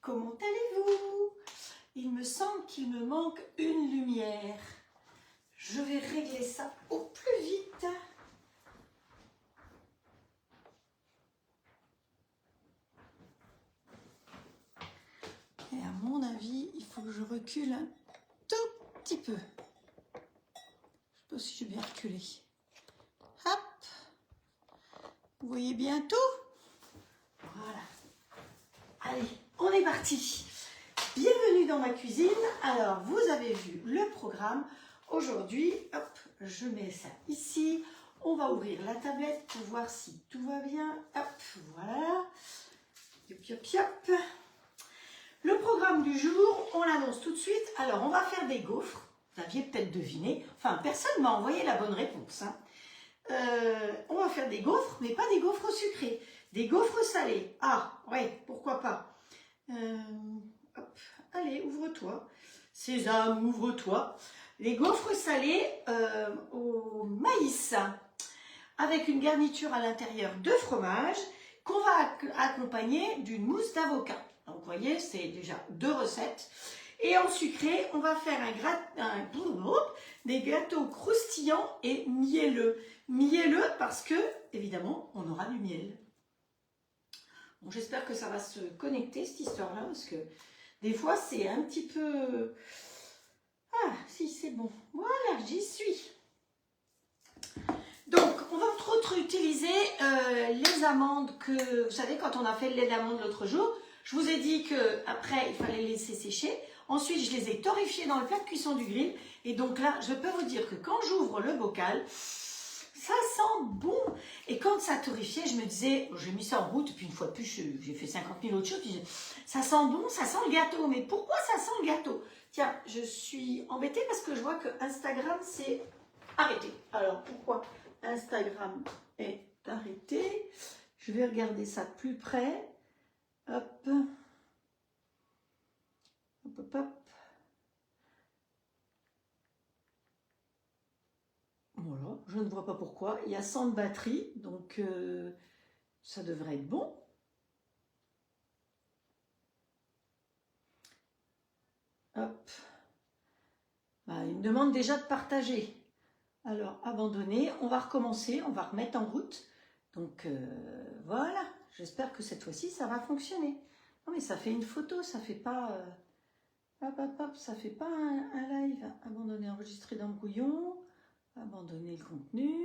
comment allez-vous? Il me semble qu'il me manque une lumière. Je vais régler ça au plus vite. Et à mon avis, il faut que je recule un tout petit peu. Je ne sais pas si j'ai bien reculé. Hop! Vous voyez bien tout? Voilà. Allez, on est parti. Bienvenue dans ma cuisine. Alors, vous avez vu le programme. Aujourd'hui, hop, je mets ça ici. On va ouvrir la tablette pour voir si tout va bien. Hop, voilà. Yop, yop, yop. Le programme du jour, on l'annonce tout de suite. Alors, on va faire des gaufres. Vous aviez peut-être deviné. Enfin, personne ne m'a envoyé la bonne réponse. Hein. On va faire des gaufres, mais pas des gaufres sucrées. Des gaufres salées. Ah, ouais, pourquoi pas. Hop, allez, ouvre-toi. Sésame, ouvre-toi. Les gaufres salées au maïs, avec une garniture à l'intérieur de fromage, qu'on va accompagner d'une mousse d'avocat. Donc, vous voyez, c'est déjà 2 recettes. Et en sucré, on va faire des gâteaux croustillants et mielleux. Mielleux parce que, évidemment, on aura du miel. Bon, j'espère que ça va se connecter, cette histoire-là, parce que des fois, c'est un petit peu... Ah, si, c'est bon. Voilà, j'y suis. Donc, on va entre autres utiliser les amandes que... Vous savez, quand on a fait le lait d'amande l'autre jour, je vous ai dit qu'après, il fallait les laisser sécher. Ensuite, je les ai torréfiés dans le plat de cuisson du grill. Et donc là, je peux vous dire que quand j'ouvre le bocal, ça sent bon. Et quand ça torréfiait, je me disais, j'ai mis ça en route, puis une fois de plus, j'ai fait 50 000 autres choses. Puis ça sent bon, ça sent le gâteau. Mais pourquoi ça sent le gâteau? Tiens, je suis embêtée parce que je vois que Instagram s'est arrêté. Alors, pourquoi Instagram est arrêté? Je vais regarder ça de plus près. Hop. Hop, hop, hop. Voilà, je ne vois pas pourquoi. Il y a 100 de batterie, donc ça devrait être bon. Hop. Bah, il me demande déjà de partager. Alors, abandonner, on va recommencer, on va remettre en route. Donc, voilà. J'espère que cette fois-ci, ça va fonctionner. Non, mais ça fait une photo, ça fait pas... hop, hop, hop, ça fait pas un live. Abandonner, enregistrer dans le brouillon. Abandonner le contenu.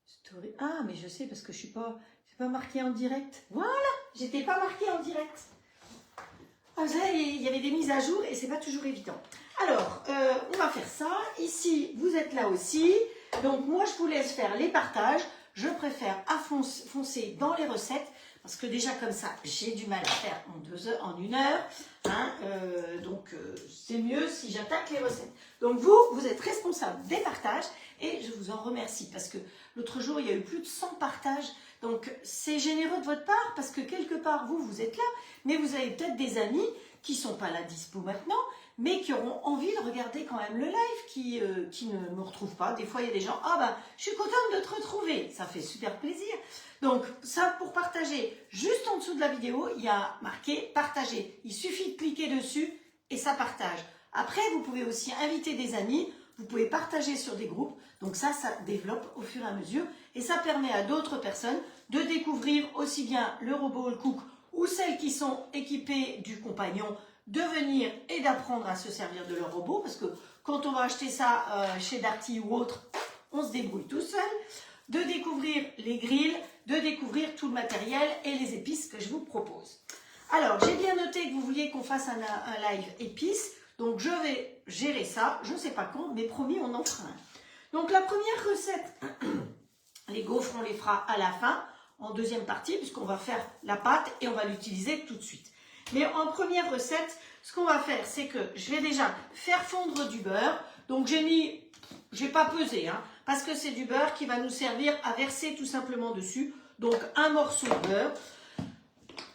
Story. Ah, mais je sais parce que je suis pas marqué en direct. Voilà, j'étais pas marqué en direct. Ah, vous savez, il y avait des mises à jour et c'est pas toujours évident. Alors, on va faire ça. Ici, vous êtes là aussi. Donc, moi, je vous laisse faire les partages. Je préfère foncer dans les recettes parce que déjà comme ça, j'ai du mal à faire en 2 heures, en 1 heure. Hein, donc, c'est mieux si j'attaque les recettes. Donc, vous êtes responsable des partages et je vous en remercie parce que l'autre jour, il y a eu plus de 100 partages. Donc, c'est généreux de votre part parce que quelque part, vous êtes là, mais vous avez peut-être des amis qui ne sont pas là dispo maintenant, mais qui auront envie de regarder quand même le live, qui ne me retrouvent pas. Des fois, il y a des gens, ah ben, je suis contente de te retrouver. Ça fait super plaisir. Donc, ça, pour partager, juste en dessous de la vidéo, il y a marqué partager. Il suffit de cliquer dessus et ça partage. Après, vous pouvez aussi inviter des amis. Vous pouvez partager sur des groupes. Donc ça développe au fur et à mesure. Et ça permet à d'autres personnes de découvrir aussi bien le robot, le cook, ou celles qui sont équipées du compagnon, de venir et d'apprendre à se servir de leur robot. Parce que quand on va acheter ça chez Darty ou autre, on se débrouille tout seul. De découvrir les grilles, de découvrir tout le matériel et les épices que je vous propose. Alors, j'ai bien noté que vous vouliez qu'on fasse un live épices. Donc, je vais gérer ça. Je ne sais pas quand, mais promis, on en fera un. Donc, la première recette, les gaufres, on les fera à la fin, en deuxième partie, puisqu'on va faire la pâte et on va l'utiliser tout de suite. Mais en première recette, ce qu'on va faire, c'est que je vais déjà faire fondre du beurre. Donc, j'ai pas pesé, hein, parce que c'est du beurre qui va nous servir à verser tout simplement dessus. Donc, un morceau de beurre.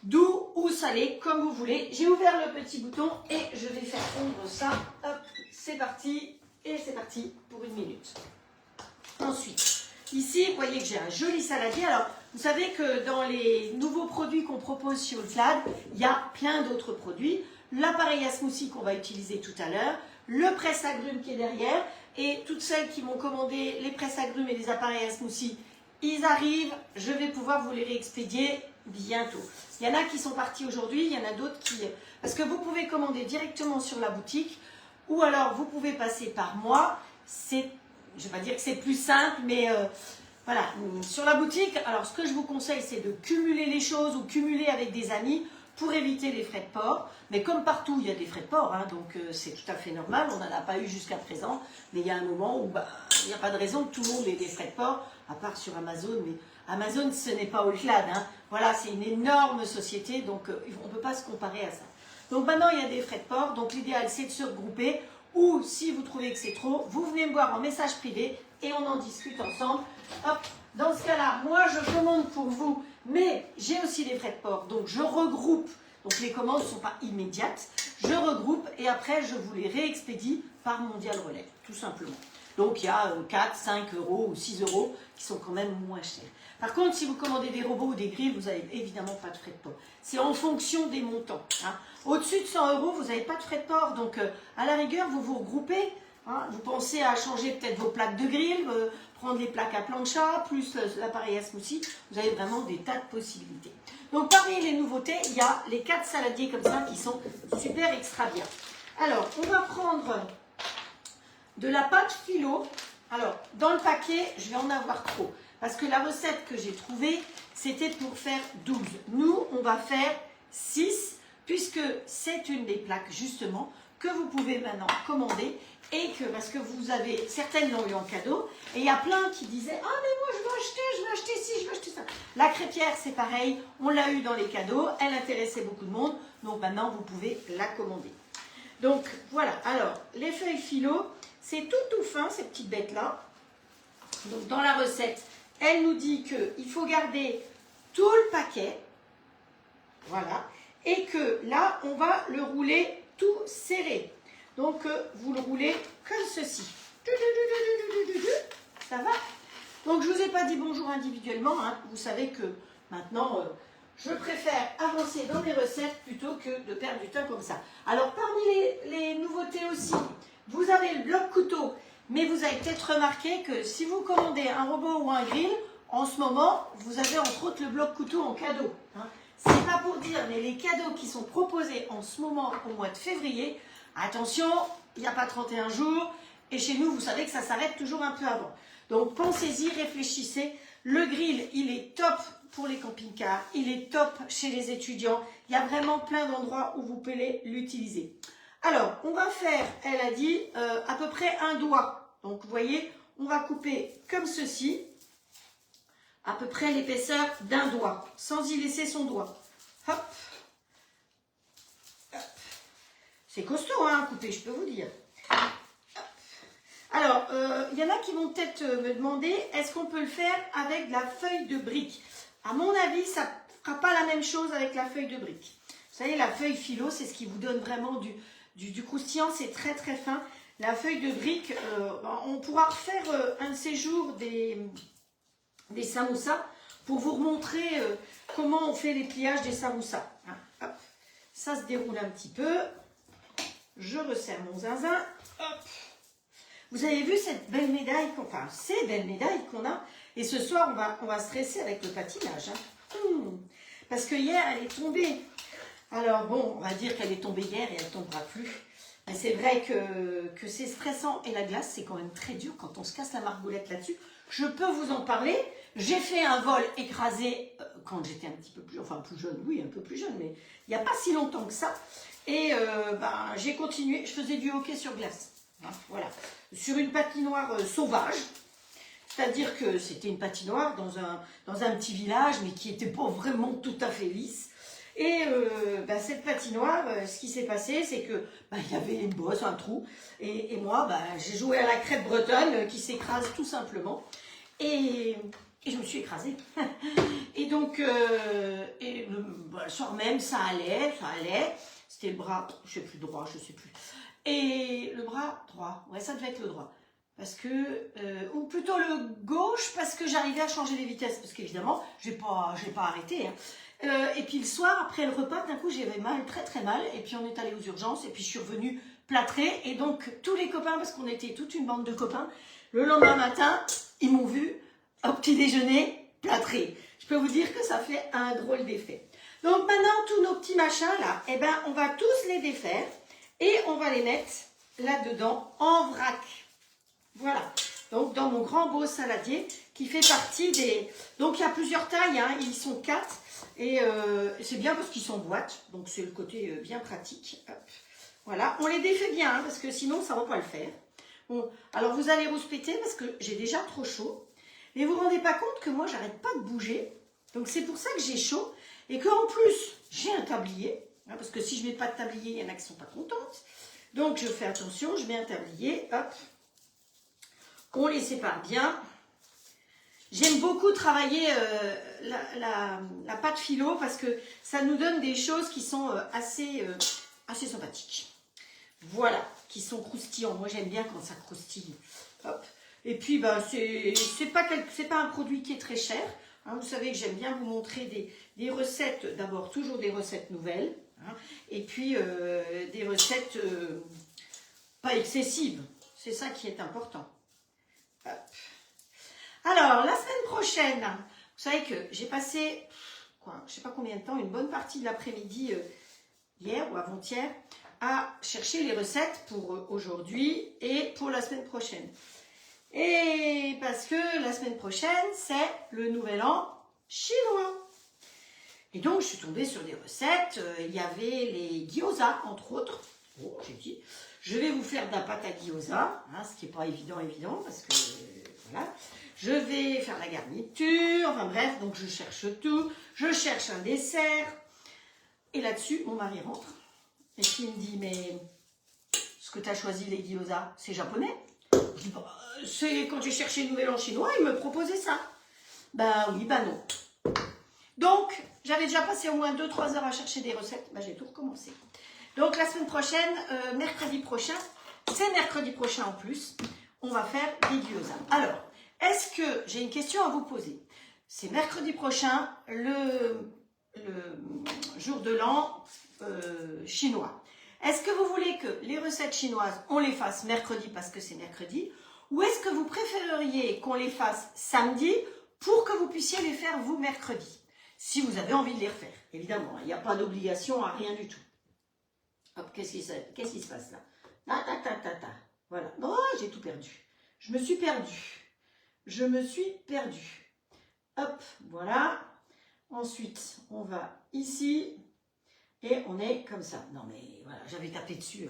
Doux ou salé, comme vous voulez. J'ai ouvert le petit bouton et je vais faire fondre ça. Hop, c'est parti. Et c'est parti pour 1 minute. Ensuite, ici, vous voyez que j'ai un joli saladier. Alors, vous savez que dans les nouveaux produits qu'on propose chez Oldslad, il y a plein d'autres produits. L'appareil à smoothie qu'on va utiliser tout à l'heure, le presse-agrumes qui est derrière, et toutes celles qui m'ont commandé les presse-agrumes et les appareils à smoothie, ils arrivent, je vais pouvoir vous les réexpédier bientôt. Il y en a qui sont partis aujourd'hui, il y en a d'autres qui... Parce que vous pouvez commander directement sur la boutique, ou alors vous pouvez passer par moi. C'est, je ne vais pas dire que c'est plus simple, mais voilà, sur la boutique, alors ce que je vous conseille, c'est de cumuler les choses ou cumuler avec des amis pour éviter les frais de port. Mais comme partout, il y a des frais de port, hein, donc c'est tout à fait normal, on n'en a pas eu jusqu'à présent, mais il y a un moment où il n'y a pas de raison que tout le monde ait des frais de port, à part sur Amazon, mais Amazon, ce n'est pas Oldslad, hein. Voilà, c'est une énorme société, donc on ne peut pas se comparer à ça. Donc maintenant, il y a des frais de port, donc l'idéal, c'est de se regrouper, ou si vous trouvez que c'est trop, vous venez me voir en message privé et on en discute ensemble. Hop, dans ce cas-là, moi, je commande pour vous, mais j'ai aussi des frais de port, donc je regroupe. Donc les commandes ne sont pas immédiates, je regroupe et après, je vous les réexpédie par Mondial Relais, tout simplement. Donc il y a 4, 5 euros ou 6 euros qui sont quand même moins chers. Par contre, si vous commandez des robots ou des grilles, vous n'avez évidemment pas de frais de port. C'est en fonction des montants, hein. Au-dessus de 100 euros, vous n'avez pas de frais de port. Donc, à la rigueur, vous vous regroupez, hein. Vous pensez à changer peut-être vos plaques de grill, prendre les plaques à plancha, plus l'appareil à smoothie. Vous avez vraiment des tas de possibilités. Donc, parmi les nouveautés, il y a les 4 saladiers comme ça qui sont super extra bien. Alors, on va prendre de la pâte philo. Alors, dans le paquet, je vais en avoir trop. Parce que la recette que j'ai trouvée, c'était pour faire 12. Nous, on va faire 6, puisque c'est une des plaques, justement, que vous pouvez maintenant commander. Et que, parce que vous avez, certaines l'ont eu en cadeau, et il y a plein qui disaient « Ah, mais moi, je veux acheter ci, je veux acheter ça. » La crêpière, c'est pareil, on l'a eu dans les cadeaux, elle intéressait beaucoup de monde, donc maintenant, vous pouvez la commander. Donc, voilà. Alors, les feuilles philo, c'est tout fin, ces petites bêtes-là. Donc, dans la recette, elle nous dit qu'il faut garder tout le paquet, voilà, et que là, on va le rouler tout serré. Donc, vous le roulez comme ceci. Ça va? Donc, je ne vous ai pas dit bonjour individuellement, hein. Vous savez que maintenant, je préfère avancer dans mes recettes plutôt que de perdre du temps comme ça. Alors, parmi les nouveautés aussi, vous avez le bloc couteau. Mais vous avez peut-être remarqué que si vous commandez un robot ou un grill, en ce moment, vous avez entre autres le bloc couteau en cadeau, hein. C'est pas pour dire, mais les cadeaux qui sont proposés en ce moment au mois de février, attention, il n'y a pas 31 jours, et chez nous, vous savez que ça s'arrête toujours un peu avant. Donc pensez-y, réfléchissez. Le grill, il est top pour les camping-cars, il est top chez les étudiants. Il y a vraiment plein d'endroits où vous pouvez l'utiliser. Alors, on va faire, elle a dit, à peu près un doigt. Donc, vous voyez, on va couper comme ceci, à peu près l'épaisseur d'un doigt, sans y laisser son doigt. Hop. Hop. C'est costaud, hein, couper, je peux vous dire. Hop. Alors, il y en a qui vont peut-être me demander, est-ce qu'on peut le faire avec de la feuille de brique? À mon avis, ça ne fera pas la même chose avec la feuille de brique. Vous savez, la feuille philo, c'est ce qui vous donne vraiment du croustillant, c'est très très fin. La feuille de brique, on pourra refaire un de ces jours des samoussas pour vous remontrer comment on fait les pliages des samoussas. Hein, hop. Ça se déroule un petit peu. Je resserre mon zinzin. Hop. Vous avez vu cette belle médaille, enfin ces belles médailles qu'on a. Et ce soir, on va stresser avec le patinage. Hein. Parce que hier, elle est tombée. Alors bon, on va dire qu'elle est tombée hier et elle ne tombera plus. Mais c'est vrai que c'est stressant. Et la glace, c'est quand même très dur quand on se casse la margoulette là-dessus. Je peux vous en parler. J'ai fait un vol écrasé quand j'étais un petit peu plus, enfin plus jeune, oui, un peu plus jeune, mais il n'y a pas si longtemps que ça. Et j'ai continué, je faisais du hockey sur glace. Hein, voilà. Sur une patinoire sauvage. C'est-à-dire que c'était une patinoire dans un petit village, mais qui n'était pas vraiment tout à fait lisse. Et cette patinoire, ce qui s'est passé, c'est que il y avait une bosse, un trou, et moi, j'ai joué à la crêpe bretonne qui s'écrase tout simplement, et je me suis écrasée. Et donc, le soir même, ça allait, c'était le bras, je sais plus droit, je sais plus, et le bras droit, ouais, ça devait être le droit. parce que, ou plutôt le gauche, parce que j'arrivais à changer les vitesses, parce qu'évidemment, je n'ai pas arrêté. Hein. Et puis le soir, après le repas, d'un coup, j'avais mal, très très mal, et puis on est allé aux urgences, et puis je suis revenue plâtrée, et donc tous les copains, parce qu'on était toute une bande de copains, le lendemain matin, ils m'ont vu au petit déjeuner plâtrée. Je peux vous dire que ça fait un drôle d'effet. Donc maintenant, tous nos petits machins là, eh ben, on va tous les défaire, et on va les mettre là-dedans en vrac. Voilà, donc dans mon grand beau saladier qui fait partie des... Donc il y a plusieurs tailles, hein. Ils sont 4 et c'est bien parce qu'ils sont boîtes, donc c'est le côté bien pratique. Hop. Voilà, on les défait bien hein, parce que sinon ça ne va pas le faire. Bon, alors vous allez rouspéter parce que j'ai déjà trop chaud, mais vous ne vous rendez pas compte que moi j'arrête pas de bouger, donc c'est pour ça que j'ai chaud et qu'en plus j'ai un tablier, hein, parce que si je ne mets pas de tablier, il y en a qui ne sont pas contentes. Donc je fais attention, je mets un tablier, hop. On les sépare bien. J'aime beaucoup travailler la pâte philo parce que ça nous donne des choses qui sont assez sympathiques. Voilà, qui sont croustillants. Moi, j'aime bien quand ça croustille. Hop. Et puis, bah, c'est pas un produit qui est très cher. Hein, vous savez que j'aime bien vous montrer des recettes. D'abord, toujours des recettes nouvelles. Hein, et puis, des recettes pas excessives. C'est ça qui est important. Hop. Alors, la semaine prochaine, vous savez que j'ai passé, je ne sais pas combien de temps, une bonne partie de l'après-midi, hier ou avant-hier, à chercher les recettes pour aujourd'hui et pour la semaine prochaine. Et parce que la semaine prochaine, c'est le nouvel an chinois. Et donc, je suis tombée sur des recettes. Il y avait les gyoza, entre autres. Oh, j'ai dit, je vais vous faire de la pâte à gyoza, hein, ce qui n'est pas évident, parce que, voilà. Je vais faire la garniture, enfin bref, donc je cherche tout. Je cherche un dessert. Et là-dessus, mon mari rentre. Et qui me dit, mais ce que tu as choisi, les gyoza, c'est japonais? Je dis, bah, c'est quand j'ai cherché le nouvel an chinois, il me proposait ça. Ben oui, ben non. Donc, j'avais déjà passé au moins 2-3 heures à chercher des recettes. Ben, j'ai tout recommencé. Donc, la semaine prochaine, mercredi prochain, c'est mercredi prochain en plus, on va faire des gyoza. Alors, est-ce que, j'ai une question à vous poser. C'est mercredi prochain, le jour de l'an chinois. Est-ce que vous voulez que les recettes chinoises, on les fasse mercredi parce que c'est mercredi, ou est-ce que vous préféreriez qu'on les fasse samedi pour que vous puissiez les faire vous mercredi? Si vous avez envie de les refaire, évidemment, il n'y a pas d'obligation à rien du tout. Hop, qu'est-ce qui se passe là? Voilà. Oh, j'ai tout perdu. Je me suis perdue. Hop, voilà. Ensuite, on va ici et on est comme ça. Non mais voilà, j'avais tapé dessus.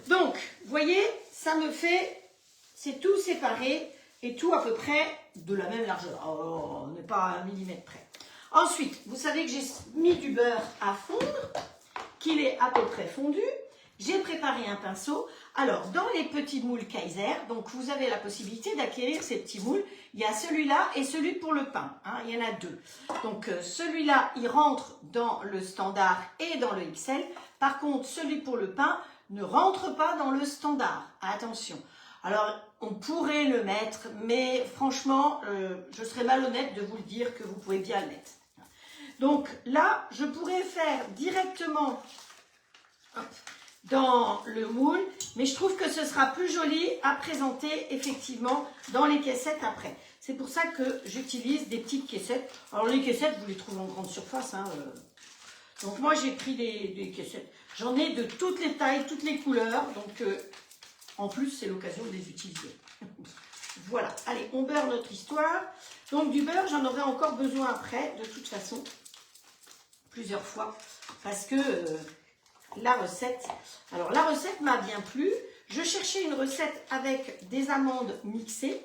Donc, vous voyez, ça me fait, c'est tout séparé et tout à peu près de la même largeur. Oh, on n'est pas à 1 millimètre près. Ensuite, vous savez que j'ai mis du beurre à fondre, qu'il est à peu près fondu. J'ai préparé un pinceau. Alors, dans les petits moules Kaiser, donc vous avez la possibilité d'acquérir ces petits moules. Il y a celui-là et celui pour le pain. Hein, il y en a 2. Donc, celui-là, il rentre dans le standard et dans le XL. Par contre, celui pour le pain ne rentre pas dans le standard. Attention. Alors, on pourrait le mettre, mais franchement, je serais malhonnête de vous le dire que vous pouvez bien le mettre. Donc là, je pourrais faire directement dans le moule, mais je trouve que ce sera plus joli à présenter effectivement dans les caissettes après. C'est pour ça que j'utilise des petites caissettes. Alors les caissettes, vous les trouvez en grande surface. Hein, Donc moi, j'ai pris des caissettes. J'en ai de toutes les tailles, toutes les couleurs. Donc en plus, c'est l'occasion de les utiliser. Voilà. Allez, on beurre notre histoire. Donc du beurre, j'en aurai encore besoin après, de toute façon. Plusieurs fois, parce que la recette m'a bien plu. Je cherchais une recette avec des amandes mixées,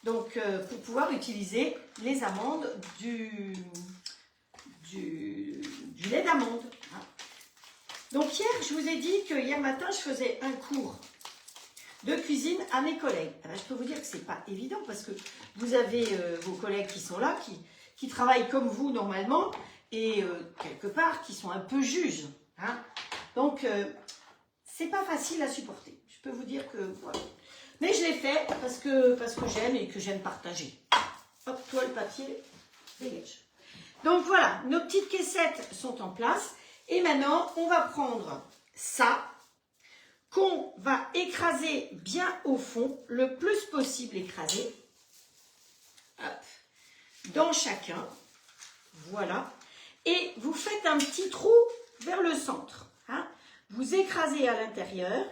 donc pour pouvoir utiliser les amandes du lait d'amande. Donc hier, je vous ai dit que hier matin, je faisais un cours de cuisine à mes collègues. Alors, je peux vous dire que c'est pas évident parce que vous avez vos collègues qui sont là, qui travaillent comme vous normalement, et quelque part qui sont un peu juges. Hein. Donc, c'est pas facile à supporter. Je peux vous dire que voilà. Mais je l'ai fait parce que j'aime et que j'aime partager. Hop, toi le papier, dégage. Donc voilà, nos petites caissettes sont en place. Et maintenant, on va prendre ça, qu'on va écraser bien au fond, le plus possible écrasé. Hop, dans chacun. Voilà. Et vous faites un petit trou vers le centre. Hein. Vous écrasez à l'intérieur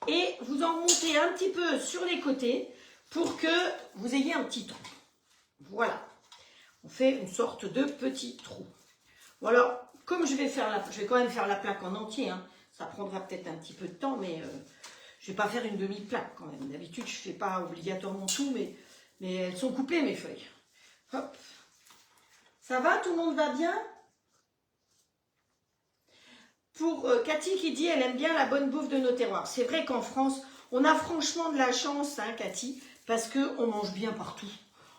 et vous en montez un petit peu sur les côtés pour que vous ayez un petit trou. Voilà. On fait une sorte de petit trou. Bon alors, comme je vais quand même faire la plaque en entier, hein, ça prendra peut-être un petit peu de temps, mais je ne vais pas faire une demi-plaque quand même. D'habitude, je ne fais pas obligatoirement tout, mais elles sont coupées mes feuilles. Hop. Ça va? Tout le monde va bien? Pour Cathy qui dit elle aime bien la bonne bouffe de nos terroirs. C'est vrai qu'en France, on a franchement de la chance, hein, Cathy, parce qu'on mange bien partout.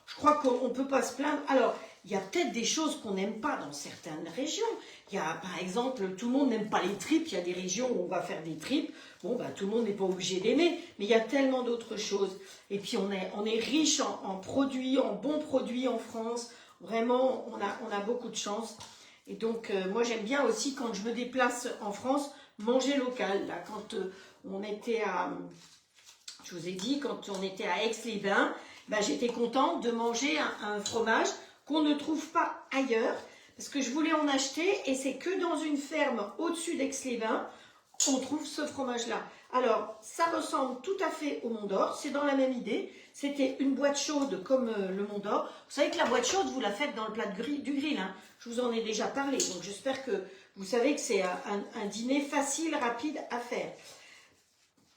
Je crois qu'on ne peut pas se plaindre. Alors, il y a peut-être des choses qu'on n'aime pas dans certaines régions. Il y a, par exemple, tout le monde n'aime pas les tripes. Il y a des régions où on va faire des tripes. Bon, bah, tout le monde n'est pas obligé d'aimer, mais il y a tellement d'autres choses. Et puis, on est riche en produits, en bons produits en France. Vraiment, on a beaucoup de chance. Et donc, moi, j'aime bien aussi, quand je me déplace en France, manger local. Là, quand on était à... Je vous ai dit, quand on était à Aix-les-Bains, ben, j'étais contente de manger un fromage qu'on ne trouve pas ailleurs, parce que je voulais en acheter, et c'est que dans une ferme au-dessus d'Aix-les-Bains qu'on trouve ce fromage-là. Alors, ça ressemble tout à fait au Mont d'Or, c'est dans la même idée. C'était une boîte chaude comme le Mont d'Or. Vous savez que la boîte chaude, vous la faites dans le plat du grill. Hein. Je vous en ai déjà parlé, donc j'espère que vous savez que c'est un dîner facile, rapide à faire.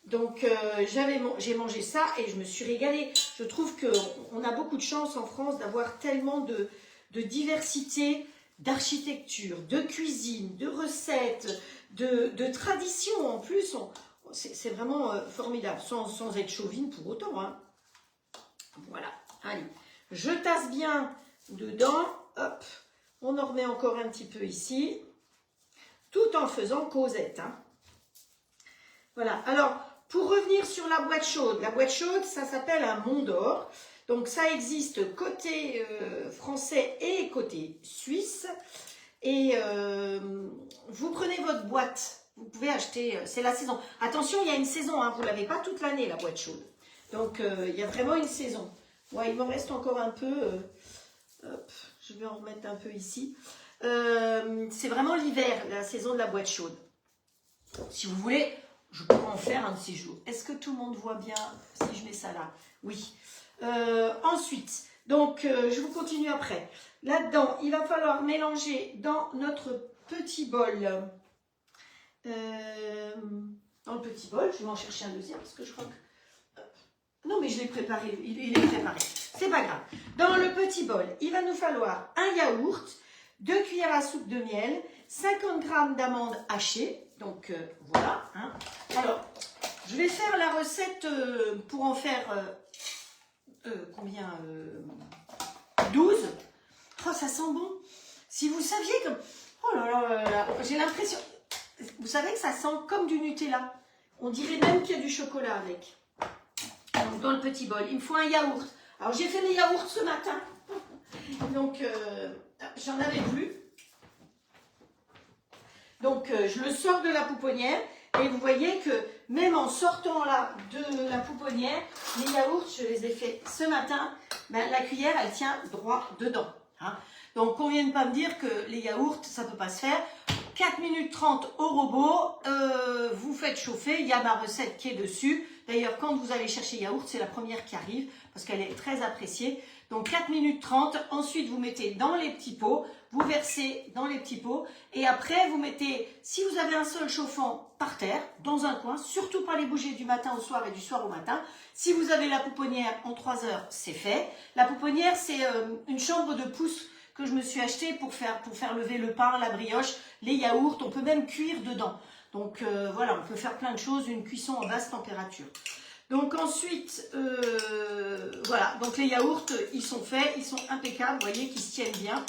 Donc, j'ai mangé ça et je me suis régalée. Je trouve qu'on a beaucoup de chance en France d'avoir tellement de diversité d'architecture, de cuisine, de recettes, de traditions en plus. C'est vraiment formidable, sans être chauvine pour autant. Hein. Voilà, allez, je tasse bien dedans. Hop, on en remet encore un petit peu ici, tout en faisant causette. Hein. Voilà, alors... Pour revenir sur la boîte chaude, ça s'appelle un Mont d'Or. Donc ça existe côté français et côté suisse. Et vous prenez votre boîte, vous pouvez acheter, c'est la saison. Attention, il y a une saison, hein, vous ne l'avez pas toute l'année la boîte chaude. Donc il y a vraiment une saison. Ouais, il m'en reste encore un peu. Hop, je vais en remettre un peu ici. C'est vraiment l'hiver, la saison de la boîte chaude. Si vous voulez... Je pourrais en faire un de ces jours. Est-ce que tout le monde voit bien si je mets ça là? Oui. Ensuite, donc je vous continue après. Là-dedans, il va falloir mélanger dans notre petit bol. Dans le petit bol, je vais en chercher un deuxième parce que je crois que... Non, mais je l'ai préparé. Il est préparé. C'est pas grave. Dans le petit bol, il va nous falloir un yaourt, 2 cuillères à soupe de miel, 50 g d'amandes hachées. Donc voilà. Hein. Alors, je vais faire la recette pour en faire combien 12. Oh, ça sent bon. Si vous saviez comme... Oh là là là là, j'ai l'impression... Vous savez que ça sent comme du Nutella. On dirait même qu'il y a du chocolat avec. Donc, dans le petit bol, il me faut un yaourt. Alors, j'ai fait mes yaourts ce matin. Donc, j'en avais plus. Donc, je le sors de la pouponnière et vous voyez que même en sortant là de la pouponnière, les yaourts, je les ai fait ce matin, ben, la cuillère, elle tient droit dedans. Hein. Donc, on ne vienne pas me dire que les yaourts, ça ne peut pas se faire. 4 minutes 30 au robot, vous faites chauffer, il y a ma recette qui est dessus. D'ailleurs, quand vous allez chercher yaourt, c'est la première qui arrive parce qu'elle est très appréciée. Donc 4 minutes 30, ensuite vous mettez dans les petits pots, vous versez dans les petits pots et après vous mettez, si vous avez un sol chauffant par terre, dans un coin, surtout pas les bouger du matin au soir et du soir au matin. Si vous avez la pouponnière en 3 heures, c'est fait. La pouponnière, c'est une chambre de pousse que je me suis achetée pour faire lever le pain, la brioche, les yaourts, on peut même cuire dedans. Donc voilà, on peut faire plein de choses, une cuisson en basse température. Donc ensuite, voilà, donc les yaourts, ils sont faits, ils sont impeccables, vous voyez qu'ils se tiennent bien.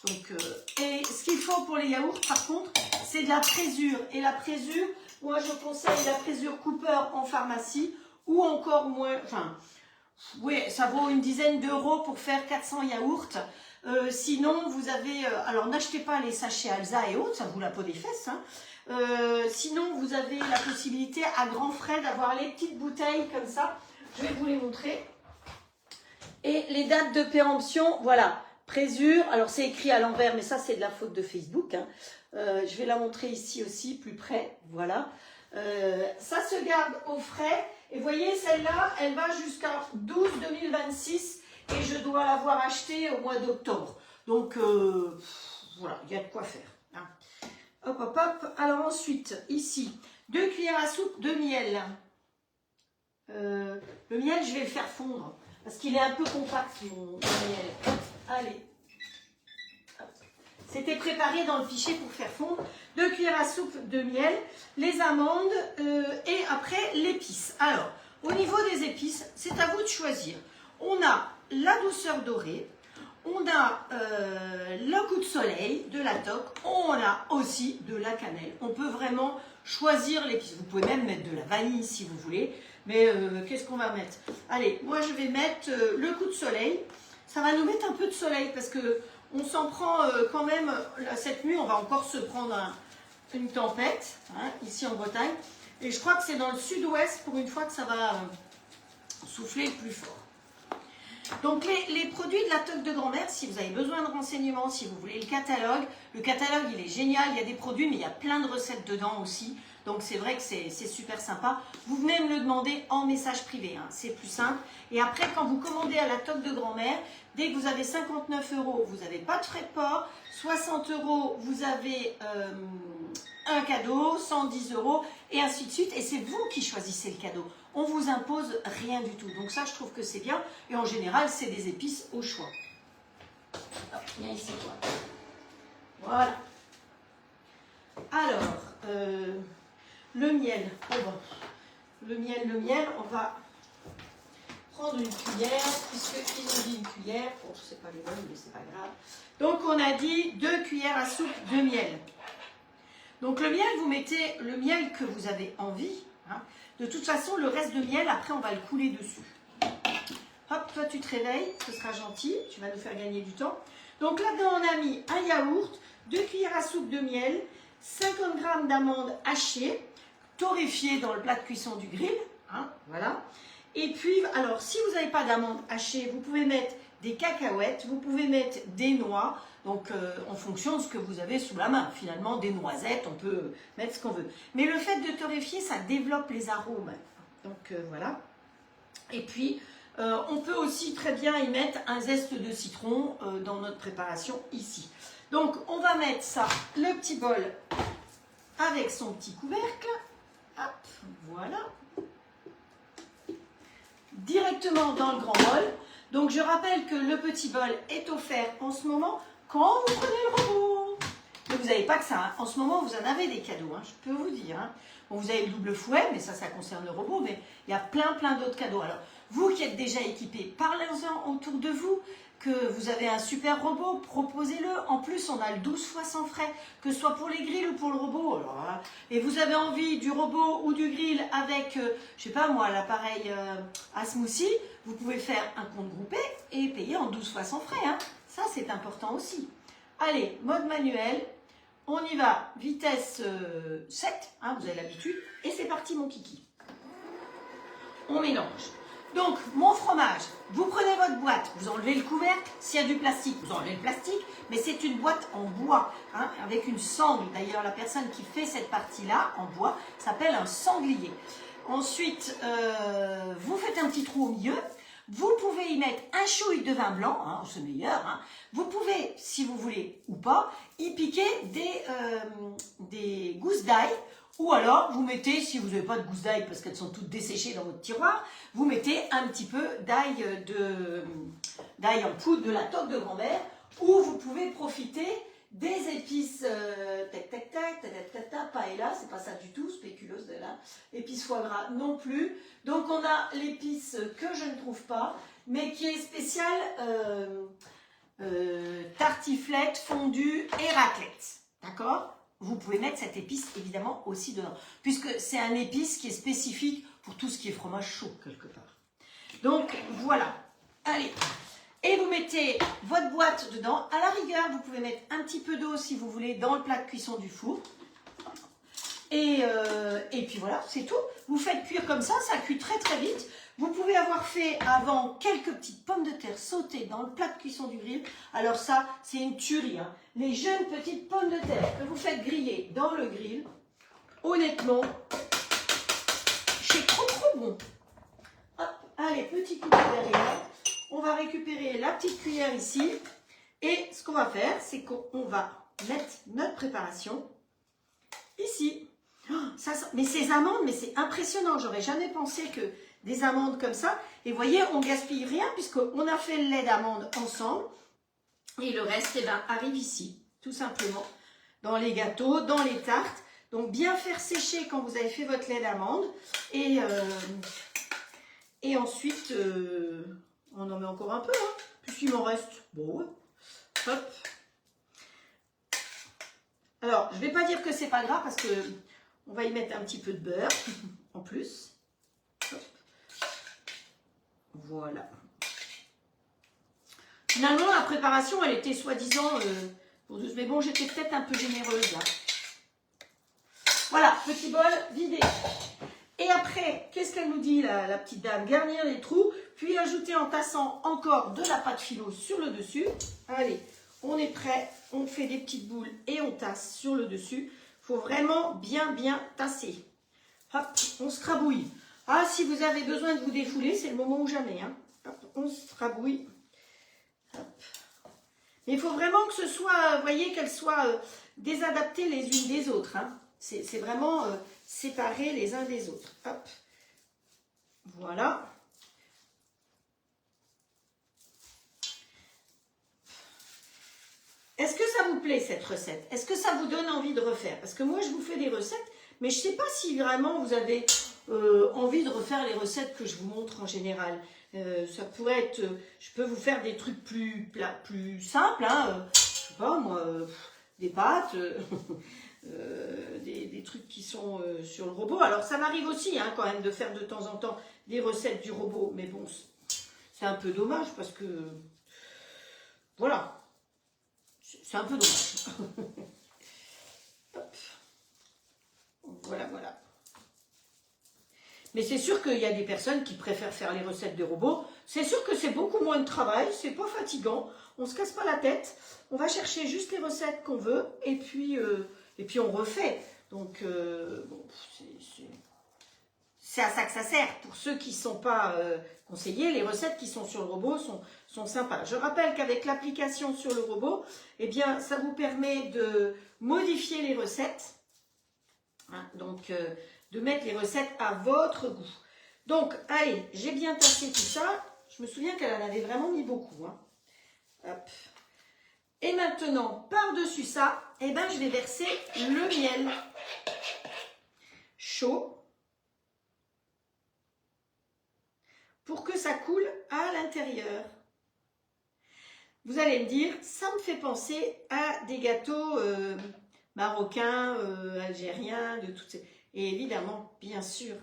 Donc, et ce qu'il faut pour les yaourts, par contre, c'est de la présure. Et la présure, moi je conseille la présure Cooper en pharmacie ou encore moins, enfin, oui, ça vaut une dizaine d'euros pour faire 400 yaourts. Sinon, vous avez, alors n'achetez pas les sachets Alsa et autres, ça vous la peau des fesses. Hein. Sinon, vous avez la possibilité à grands frais d'avoir les petites bouteilles comme ça. Je vais vous les montrer. Et les dates de péremption, voilà, présure. Alors c'est écrit à l'envers, mais ça c'est de la faute de Facebook. Hein. Je vais la montrer ici aussi, plus près, voilà. Ça se garde au frais. Et vous voyez, celle-là, elle va jusqu'à 12 2026 et je dois l'avoir achetée au mois d'octobre. Donc, voilà, il y a de quoi faire. Hein. Hop, hop, hop. Alors ensuite, ici, 2 cuillères à soupe de miel. Le miel, je vais le faire fondre parce qu'il est un peu compact, mon miel. Allez. C'était préparé dans le fichier pour faire fondre. 2 cuillères à soupe de miel, les amandes et après l'épice. Alors, au niveau des épices, c'est à vous de choisir. On a la douceur dorée, on a le coup de soleil, de la toque, on a aussi de la cannelle. On peut vraiment choisir l'épice. Vous pouvez même mettre de la vanille si vous voulez. Mais qu'est-ce qu'on va mettre? Allez, moi je vais mettre le coup de soleil. Ça va nous mettre un peu de soleil parce que on s'en prend quand même, cette nuit, on va encore se prendre une tempête, hein, ici en Bretagne. Et je crois que c'est dans le sud-ouest, pour une fois, que ça va souffler le plus fort. Donc, les produits de la toque de grand-mère, si vous avez besoin de renseignements, si vous voulez le catalogue, il est génial. Il y a des produits, mais il y a plein de recettes dedans aussi. Donc, c'est vrai que c'est super sympa. Vous venez me le demander en message privé, hein, c'est plus simple. Et après, quand vous commandez à la toque de grand-mère, dès que vous avez 59 €, vous n'avez pas de frais de port. 60 €, vous avez un cadeau, 110 € et ainsi de suite. Et c'est vous qui choisissez le cadeau. On ne vous impose rien du tout. Donc ça, je trouve que c'est bien. Et en général, c'est des épices au choix. Hop, viens ici, toi. Voilà. Alors, le miel. Oh bon. Le miel, on va prendre une cuillère, puisqu'ils ont dit une cuillère. Bon, je ne sais pas les bonnes, mais c'est pas grave. Donc, on a dit 2 cuillères à soupe de miel. Donc, le miel, vous mettez le miel que vous avez envie. Hein. De toute façon, le reste de miel, après, on va le couler dessus. Hop, toi, tu te réveilles, ce sera gentil. Tu vas nous faire gagner du temps. Donc, là-dedans, on a mis un yaourt, 2 cuillères à soupe de miel, 50 g d'amandes hachées, torréfiées dans le plat de cuisson du grill. Hein, voilà. Et puis, alors, si vous n'avez pas d'amandes hachées, vous pouvez mettre des cacahuètes, vous pouvez mettre des noix, donc en fonction de ce que vous avez sous la main. Finalement, des noisettes, on peut mettre ce qu'on veut. Mais le fait de torréfier, ça développe les arômes. Donc, voilà. Et puis, on peut aussi très bien y mettre un zeste de citron dans notre préparation ici. Donc, on va mettre ça, le petit bol, avec son petit couvercle. Hop, voilà. Directement dans le grand bol. Donc je rappelle que le petit bol est offert en ce moment quand vous prenez le robot. Mais vous n'avez pas que ça. Hein. En ce moment, vous en avez des cadeaux, hein, je peux vous dire. Hein. Bon, vous avez le double fouet, mais ça concerne le robot. Mais il y a plein d'autres cadeaux. Alors, vous qui êtes déjà équipés, parlez-en autour de vous. Que vous avez un super robot, proposez-le. En plus, on a le 12 fois sans frais, que ce soit pour les grilles ou pour le robot. Alors, hein, et vous avez envie du robot ou du grill avec, je sais pas moi, l'appareil à smoothie, vous pouvez faire un compte groupé et payer en 12 fois sans frais. Hein. Ça, c'est important aussi. Allez, mode manuel. On y va, vitesse 7, hein, vous avez l'habitude. Et c'est parti, mon kiki. On mélange. Donc, mon fromage, vous prenez votre boîte, vous enlevez le couvercle. S'il y a du plastique, vous enlevez le plastique. Mais c'est une boîte en bois, hein, avec une sangle. D'ailleurs, la personne qui fait cette partie-là, en bois, s'appelle un sanglier. Ensuite, vous faites un petit trou au milieu. Vous pouvez y mettre un chouille de vin blanc, hein, c'est meilleur. Hein. Vous pouvez, si vous voulez ou pas, y piquer des gousses d'ail. Ou alors, vous mettez, si vous n'avez pas de gousses d'ail parce qu'elles sont toutes desséchées dans votre tiroir, vous mettez un petit peu d'ail en poudre de la toque de grand-mère, ou vous pouvez profiter des épices paella, c'est pas ça du tout, spéculoos de là, épices foie gras non plus. Donc on a l'épice que je ne trouve pas, mais qui est spéciale tartiflette, fondue et raclette. D'accord? vous pouvez mettre cette épice évidemment aussi dedans, puisque c'est un épice qui est spécifique pour tout ce qui est fromage chaud quelque part. Donc voilà, allez, et vous mettez votre boîte dedans. À la rigueur, vous pouvez mettre un petit peu d'eau si vous voulez dans le plat de cuisson du four. Et puis voilà, c'est tout. Vous faites cuire comme ça cuit très très vite. Vous pouvez avoir fait avant quelques petites pommes de terre sautées dans le plat de cuisson du grill. Alors ça, c'est une tuerie, hein. Les jeunes petites pommes de terre que vous faites griller dans le grill, honnêtement, c'est trop trop bon. Hop, allez, petit coup derrière. On va récupérer la petite cuillère ici. Et ce qu'on va faire, c'est qu'on va mettre notre préparation ici. Oh, mais ces amandes, mais c'est impressionnant. J'aurais jamais pensé que des amandes comme ça. Et vous voyez, on gaspille rien puisqu'on a fait le lait d'amande ensemble. Et le reste, eh ben, arrive ici, tout simplement. Dans les gâteaux, dans les tartes. Donc, bien faire sécher quand vous avez fait votre lait d'amande. Et ensuite, on en met encore un peu, hein, puisqu'il m'en reste. Bon, ouais. Hop. Alors, je ne vais pas dire que c'est pas gras parce que on va y mettre un petit peu de beurre en plus. Hop. Voilà. Finalement, la préparation, elle était soi-disant pour 12, mais bon, j'étais peut-être un peu généreuse là. Voilà, petit bol vidé. Et après, qu'est-ce qu'elle nous dit, la petite dame? Garnir les trous, puis ajouter en tassant encore de la pâte philo sur le dessus. Allez, on est prêt, on fait des petites boules et on tasse sur le dessus. Il faut vraiment bien tasser. Hop, on se crabouille. Ah, si vous avez besoin de vous défouler, c'est le moment ou jamais. Hein. Hop, on se crabouille. Hop. Mais il faut vraiment que ce soit, vous voyez, qu'elles soient désadaptées les unes des autres. Hein. C'est vraiment séparé les uns des autres. Hop. Voilà. Est-ce que ça vous plaît cette recette? Est-ce que ça vous donne envie de refaire? Parce que moi, je vous fais des recettes, mais je ne sais pas si vraiment vous avez envie de refaire les recettes que je vous montre en général. Ça pourrait être, je peux vous faire des trucs plus simples, hein, je sais pas moi, des pâtes, des trucs qui sont sur le robot. Alors ça m'arrive aussi hein, quand même de faire de temps en temps des recettes du robot, mais bon, c'est un peu dommage parce que, voilà. C'est un peu dommage. Hop. Voilà. Mais c'est sûr qu'il y a des personnes qui préfèrent faire les recettes de robots. C'est sûr que c'est beaucoup moins de travail, c'est pas fatigant. On se casse pas la tête. On va chercher juste les recettes qu'on veut et puis on refait. Donc, bon, c'est à ça que ça sert. Pour ceux qui ne sont pas conseillés, les recettes qui sont sur le robot sont sympas. Je rappelle qu'avec l'application sur le robot, eh bien, ça vous permet de modifier les recettes. Hein, donc, de mettre les recettes à votre goût. Donc, allez, j'ai bien tassé tout ça. Je me souviens qu'elle en avait vraiment mis beaucoup. Hein. Hop. Et maintenant, par-dessus ça, eh ben, je vais verser le miel chaud pour que ça coule à l'intérieur. Vous allez me dire, ça me fait penser à des gâteaux marocains, algériens, de toutes ces... Et évidemment, bien sûr,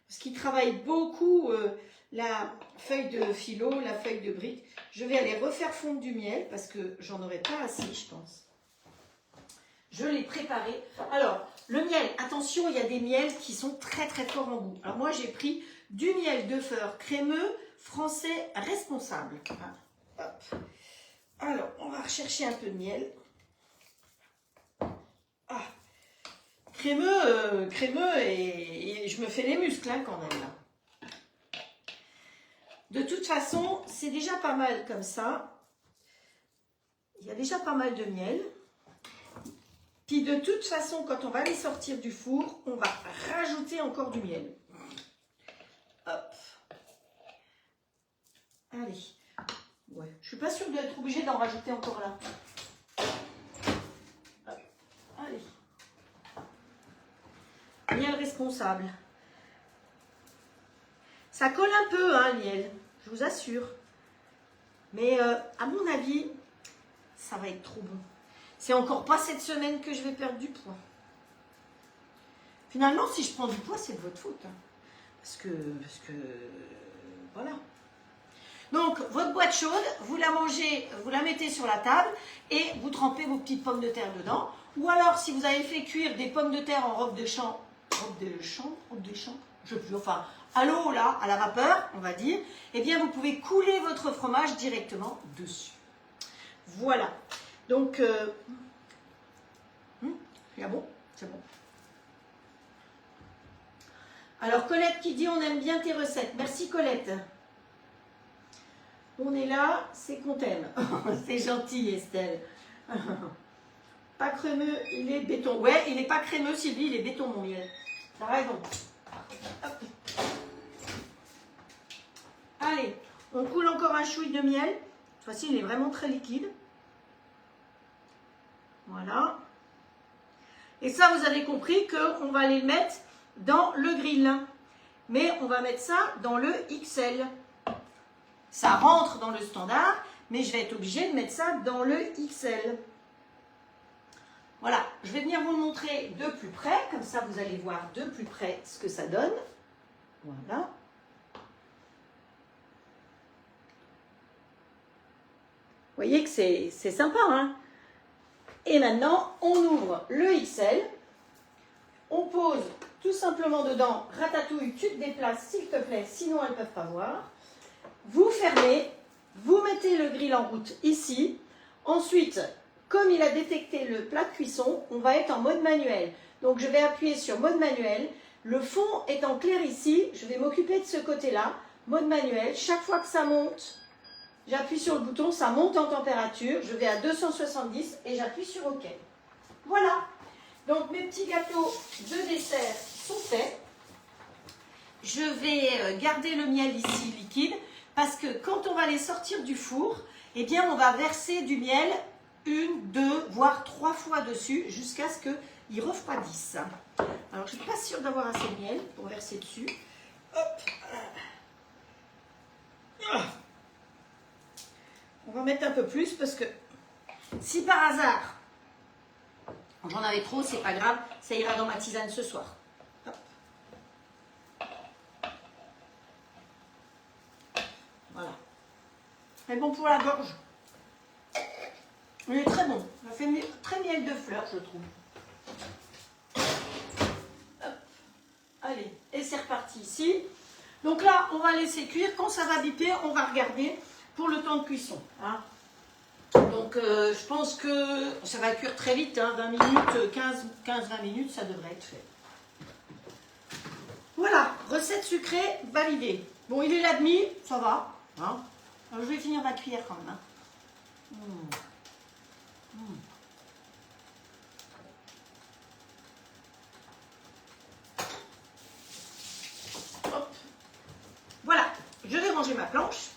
parce qu'ils travaillent beaucoup la feuille de philo, la feuille de brique. Je vais aller refaire fondre du miel parce que j'en aurai pas assez, je pense. Je l'ai préparé. Alors, le miel, attention, il y a des miels qui sont très très forts en goût. Alors moi, j'ai pris du miel de fleur crémeux français responsable. Hop. Alors, on va rechercher un peu de miel. Ah. Crémeux et je me fais les muscles hein, quand même là. De toute façon, c'est déjà pas mal comme ça. Il y a déjà pas mal de miel. Puis de toute façon, quand on va les sortir du four, on va rajouter encore du miel. Hop. Allez. Ouais. Je suis pas sûre d'être obligée d'en rajouter encore là. Hop. Allez. Miel responsable. Ça colle un peu, hein, le miel. Je vous assure. Mais à mon avis, ça va être trop bon. C'est encore pas cette semaine que je vais perdre du poids. Finalement, si je prends du poids, c'est de votre faute. Hein. Parce que, voilà. Donc, votre boîte chaude, vous la mangez, vous la mettez sur la table et vous trempez vos petites pommes de terre dedans. Ou alors, si vous avez fait cuire des pommes de terre en robe de chambre, je sais plus, enfin, à l'eau, là, à la vapeur, on va dire, eh bien, vous pouvez couler votre fromage directement dessus. Voilà. Donc, c'est bon, c'est bon. Alors, Colette qui dit, on aime bien tes recettes. Merci, Colette. On est là, c'est qu'on t'aime. C'est gentil, Estelle. Pas crémeux, il est béton. Ouais, il n'est pas crémeux, Sylvie, il est béton, mon miel. T'as raison. Hop. Allez, on coule encore un chouï de miel. Cette fois-ci, il est vraiment très liquide. Voilà. Et ça, vous avez compris qu'on va aller le mettre dans le grill. Mais on va mettre ça dans le XL. Ça rentre dans le standard, mais je vais être obligée de mettre ça dans le XL. Voilà, je vais venir vous le montrer de plus près, comme ça vous allez voir de plus près ce que ça donne. Voilà. Vous voyez que c'est sympa, hein? Et maintenant, on ouvre le XL. On pose tout simplement dedans, Ratatouille, tu te déplaces s'il te plaît, sinon elles ne peuvent pas voir. Vous fermez, vous mettez le grill en route ici. Ensuite, comme il a détecté le plat de cuisson, on va être en mode manuel. Donc je vais appuyer sur mode manuel. Le fond étant clair ici, je vais m'occuper de ce côté-là. Mode manuel, chaque fois que ça monte, j'appuie sur le bouton, ça monte en température. Je vais à 270 et j'appuie sur OK. Voilà. Donc mes petits gâteaux de dessert sont faits. Je vais garder le miel ici liquide parce que quand on va les sortir du four, eh bien on va verser du miel 1, 2, voire 3 fois dessus jusqu'à ce qu'il refroidisse. Alors je ne suis pas sûre d'avoir assez de miel pour verser dessus. Hop. On va mettre un peu plus parce que si par hasard j'en avais trop, c'est pas grave, ça ira dans ma tisane ce soir. Hop. Voilà. C'est bon pour la gorge. Il est très bon. Il a fait très miel de fleurs, je trouve. Hop. Allez, et c'est reparti ici. Donc là, on va laisser cuire. Quand ça va biper, on va regarder pour le temps de cuisson. Hein. Donc, je pense que ça va cuire très vite, hein, 20 minutes, 15-20 minutes, ça devrait être fait. Voilà, recette sucrée validée. Bon, il est la demi, ça va. Hein. Alors, je vais finir ma cuillère quand même. Hein. Hop. Voilà, je vais ranger ma planche.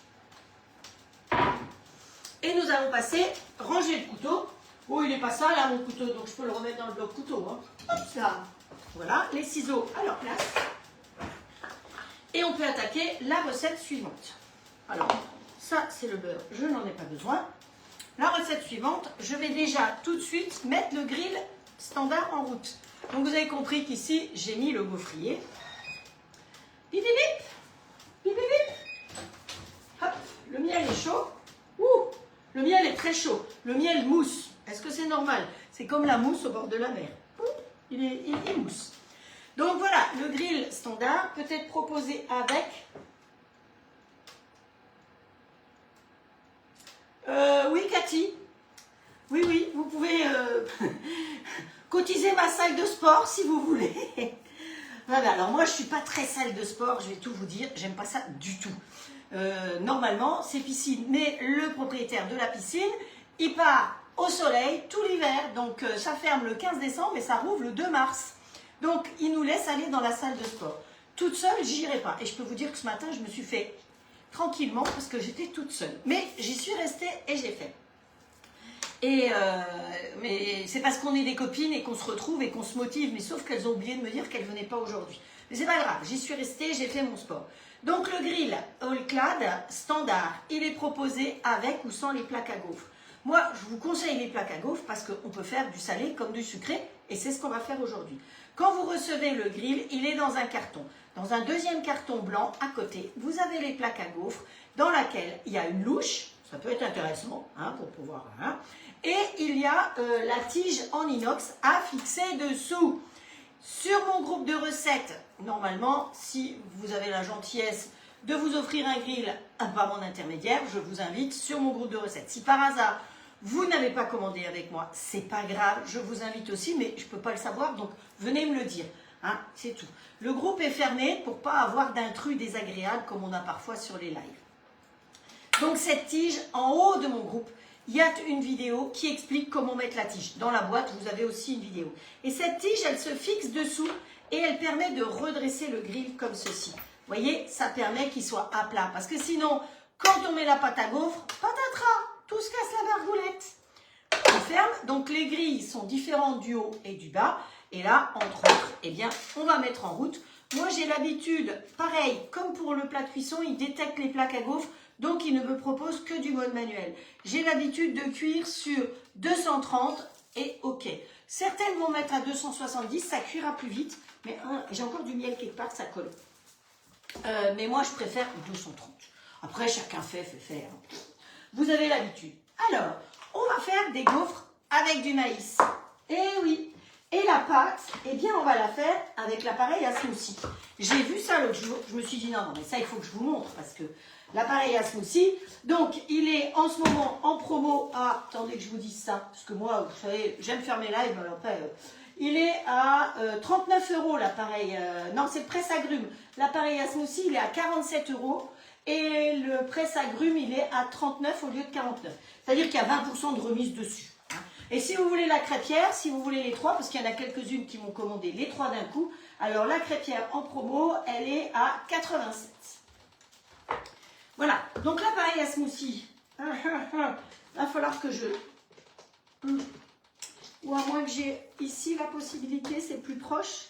Et nous allons passer, ranger le couteau. Oh, il n'est pas ça là mon couteau, donc je peux le remettre dans le bloc couteau. Hein. Hop là. Voilà, les ciseaux à leur place. Et on peut attaquer la recette suivante. Alors, ça c'est le beurre, je n'en ai pas besoin. La recette suivante, je vais déjà tout de suite mettre le grill standard en route. Donc vous avez compris qu'ici, j'ai mis le gaufrier. Bip bip bip. Bip bip bip. Hop, le miel est chaud. Ouh, le miel est très chaud. Le miel mousse. Est-ce que c'est normal? C'est comme la mousse au bord de la mer. Il mousse. Donc voilà, le grill standard peut être proposé avec... oui, Cathy. Oui, oui, vous pouvez cotiser ma salle de sport si vous voulez. Voilà, alors moi je ne suis pas très salle de sport, je vais tout vous dire, j'aime pas ça du tout. Normalement, c'est piscine, mais le propriétaire de la piscine, il part au soleil tout l'hiver, donc ça ferme le 15 décembre et ça rouvre le 2 mars. Donc il nous laisse aller dans la salle de sport. Toute seule, j'irai pas. Et je peux vous dire que ce matin, je me suis fait tranquillement parce que j'étais toute seule. Mais j'y suis restée et j'ai fait. Et mais c'est parce qu'on est des copines et qu'on se retrouve et qu'on se motive, mais sauf qu'elles ont oublié de me dire qu'elles ne venaient pas aujourd'hui. Mais c'est pas grave, j'y suis restée, j'ai fait mon sport. Donc le grill All-Clad standard, il est proposé avec ou sans les plaques à gaufres. Moi, je vous conseille les plaques à gaufres parce qu'on peut faire du salé comme du sucré et c'est ce qu'on va faire aujourd'hui. Quand vous recevez le grill, il est dans un carton. Dans un deuxième carton blanc, à côté, vous avez les plaques à gaufres dans laquelle il y a une louche, ça peut être intéressant hein, pour pouvoir... Hein, et il y a la tige en inox à fixer dessous. Sur mon groupe de recettes, normalement, si vous avez la gentillesse de vous offrir un grill par mon intermédiaire, je vous invite sur mon groupe de recettes. Si par hasard, vous n'avez pas commandé avec moi, c'est pas grave, je vous invite aussi, mais je ne peux pas le savoir, donc venez me le dire. Hein, c'est tout. Le groupe est fermé pour ne pas avoir d'intrus désagréables comme on a parfois sur les lives. Donc cette tige, en haut de mon groupe, il y a une vidéo qui explique comment mettre la tige. Dans la boîte, vous avez aussi une vidéo. Et cette tige, elle se fixe dessous et elle permet de redresser le grill comme ceci. Vous voyez, ça permet qu'il soit à plat. Parce que sinon, quand on met la pâte à gaufres, patatras, tout se casse la margoulette. On ferme. Donc les grilles sont différentes du haut et du bas. Et là, entre autres, eh bien, on va mettre en route. Moi, j'ai l'habitude, pareil, comme pour le plat de cuisson, il détecte les plaques à gaufres. Donc, il ne me propose que du mode manuel. J'ai l'habitude de cuire sur 230 et OK. Certaines vont mettre à 270, ça cuira plus vite. Mais j'ai encore du miel quelque part, ça colle. Mais moi, je préfère 230. Après, chacun fait faire. Vous avez l'habitude. Alors, on va faire des gaufres avec du maïs. Eh oui. Et la pâte, eh bien, on va la faire avec l'appareil à smoothie. J'ai vu ça l'autre jour. Je me suis dit, non, mais ça, il faut que je vous montre parce que l'appareil à smoothie, donc il est en ce moment en promo à, attendez que je vous dise ça, parce que moi, vous savez, j'aime faire mes lives, alors après, il est à 39 € l'appareil, non c'est le presse-agrumes, l'appareil à smoothie il est à 47 € et le presse-agrumes il est à 39 au lieu de 49, c'est-à-dire qu'il y a 20% de remise dessus. Et si vous voulez la crêpière, si vous voulez les trois, parce qu'il y en a quelques-unes qui m'ont commandé les trois d'un coup, alors la crêpière en promo, elle est à 87. Voilà, donc l'appareil à smoothie, il va falloir que je... Ou à moins que j'ai ici la possibilité, c'est plus proche.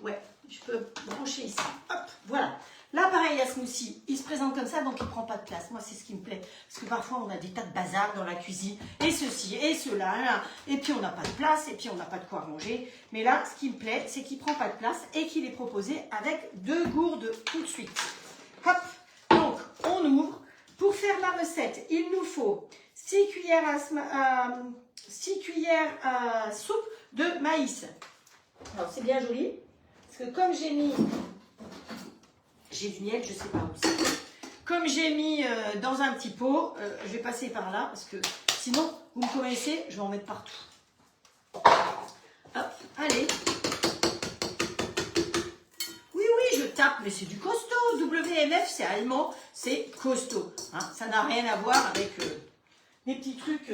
Ouais, je peux brancher ici. Hop, voilà. L'appareil à smoothie, il se présente comme ça, donc il ne prend pas de place. Moi, c'est ce qui me plaît. Parce que parfois, on a des tas de bazar dans la cuisine. Et ceci, et cela, là. Et puis, on n'a pas de place, et puis, on n'a pas de quoi ranger. Mais là, ce qui me plaît, c'est qu'il ne prend pas de place et qu'il est proposé avec 2 gourdes tout de suite. Hop, donc, on ouvre. Pour faire la recette, il nous faut 6 cuillères à soupe de maïs. Alors, c'est bien joli. Parce que comme j'ai mis... J'ai du miel, je ne sais pas où c'est. Comme j'ai mis dans un petit pot, je vais passer par là parce que sinon, vous me connaissez, je vais en mettre partout. Hop, allez. Oui, je tape, mais c'est du costaud. WMF, c'est allemand, c'est costaud. Hein, ça n'a rien à voir avec les petits trucs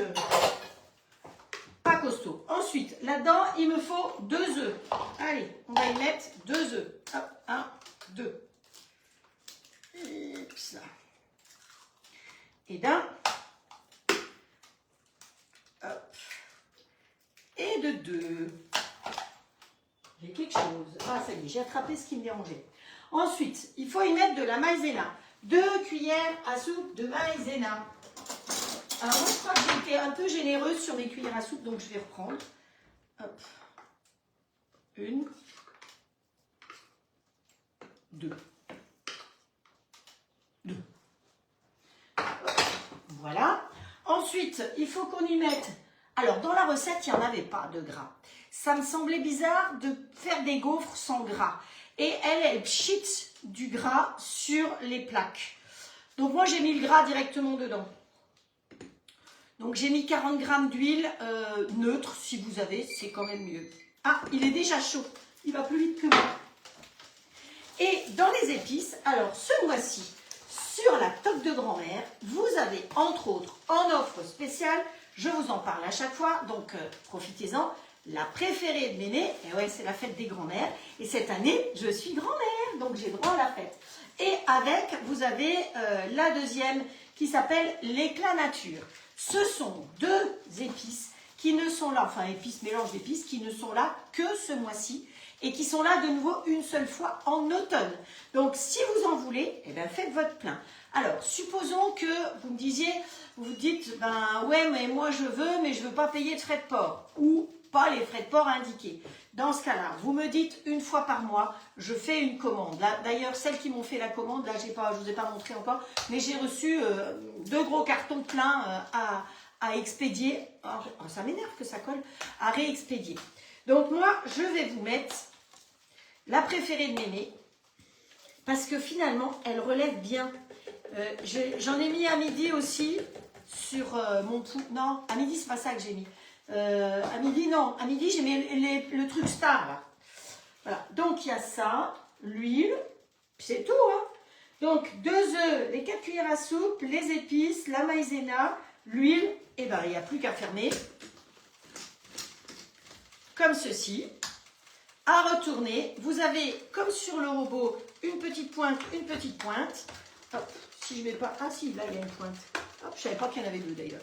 pas costauds. Ensuite, là-dedans, il me faut 2 œufs. Allez, on va y mettre 2 œufs. Hop, 1, 2. Et d'un, hop, et de 2. J'ai quelque chose. Ah, ça y est, j'ai attrapé ce qui me dérangeait. Ensuite, il faut y mettre de la maïzena. 2 cuillères à soupe de maïzena. Alors, moi, je crois que j'ai été un peu généreuse sur mes cuillères à soupe, donc je vais reprendre. Hop. 1, 2. 2. Voilà. Ensuite, il faut qu'on y mette... Alors, dans la recette, il n'y en avait pas de gras. Ça me semblait bizarre de faire des gaufres sans gras. Et elle pchite du gras sur les plaques. Donc, moi, j'ai mis le gras directement dedans. Donc, j'ai mis 40 g d'huile neutre, si vous avez, c'est quand même mieux. Ah, il est déjà chaud. Il va plus vite que moi. Et dans les épices, alors, ce mois-ci, sur la toque de grand-mère, vous avez entre autres en offre spéciale, je vous en parle à chaque fois, donc profitez-en, la préférée de Méné, et ouais c'est la fête des grand-mères, et cette année je suis grand-mère, donc j'ai droit à la fête. Et avec, vous avez la deuxième qui s'appelle l'éclat nature. Ce sont 2 épices qui ne sont là, enfin épices, mélange d'épices, qui ne sont là que ce mois-ci, et qui sont là de nouveau une seule fois en automne. Donc, si vous en voulez, eh bien, faites votre plein. Alors, supposons que vous me disiez, vous vous dites, ben ouais, mais moi je veux, mais je veux pas payer de frais de port ou pas les frais de port indiqués. Dans ce cas-là, vous me dites une fois par mois, je fais une commande. Là, d'ailleurs, celles qui m'ont fait la commande, là, je ne vous ai pas montré encore, mais j'ai reçu 2 gros cartons pleins à expédier. Oh, ça m'énerve que ça colle, à réexpédier. Donc moi, je vais vous mettre la préférée de Mémé, parce que finalement, elle relève bien. J'en ai mis à midi aussi sur mon pouls. Non, à midi, c'est pas ça que j'ai mis. À midi, non. À midi, j'ai mis le truc star, là. Voilà. Donc, il y a ça, l'huile, c'est tout, hein. Donc, 2 œufs, les 4 cuillères à soupe, les épices, la maïzena, l'huile. Et ben, il n'y a plus qu'à fermer. Comme ceci. À retourner. Vous avez, comme sur le robot, une petite pointe, une petite pointe. Hop, si je ne mets pas... Ah si, là, il y a une pointe. Hop, je ne savais pas qu'il y en avait 2 d'ailleurs.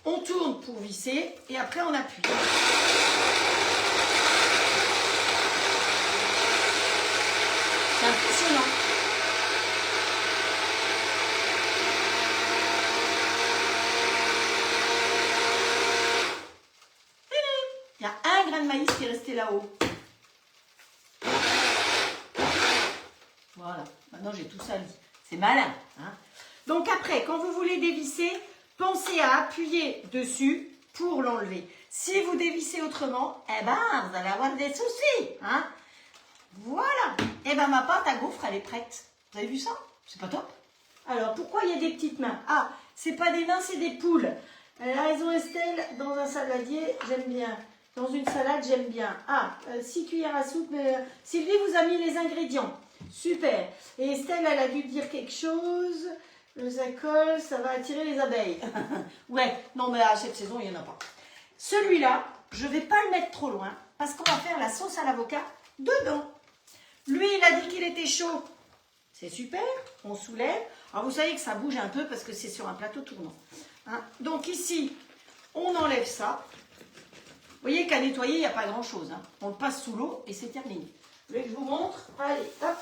On tourne pour visser et après on appuie. C'est impressionnant. Il y a un grain de maïs qui est resté là-haut. Voilà, maintenant j'ai tout sali. C'est malin. Hein. Donc après, quand vous voulez dévisser, pensez à appuyer dessus pour l'enlever. Si vous dévissez autrement, eh ben, vous allez avoir des soucis. Hein. Voilà. Eh ben, ma pâte à gaufres, elle est prête. Vous avez vu ça? C'est pas top? Alors, pourquoi il y a des petites mains? Ah, c'est pas des mains, c'est des poules. Elle a raison, Estelle. Dans un saladier, j'aime bien. Dans une salade, j'aime bien. Ah, 6 cuillères à soupe. Sylvie vous a mis les ingrédients. Super. Et Estelle, elle a dû dire quelque chose. Le zacol, ça va attirer les abeilles. Ouais, non, mais à cette saison, il n'y en a pas. Celui-là, je ne vais pas le mettre trop loin parce qu'on va faire la sauce à l'avocat dedans. Lui, il a dit qu'il était chaud. C'est super, on soulève. Alors, vous savez que ça bouge un peu parce que c'est sur un plateau tournant. Hein? Donc ici, on enlève ça. Vous voyez qu'à nettoyer, il n'y a pas grand-chose. Hein? On le passe sous l'eau et c'est terminé. Vous voulez que je vous montre? Allez, hop.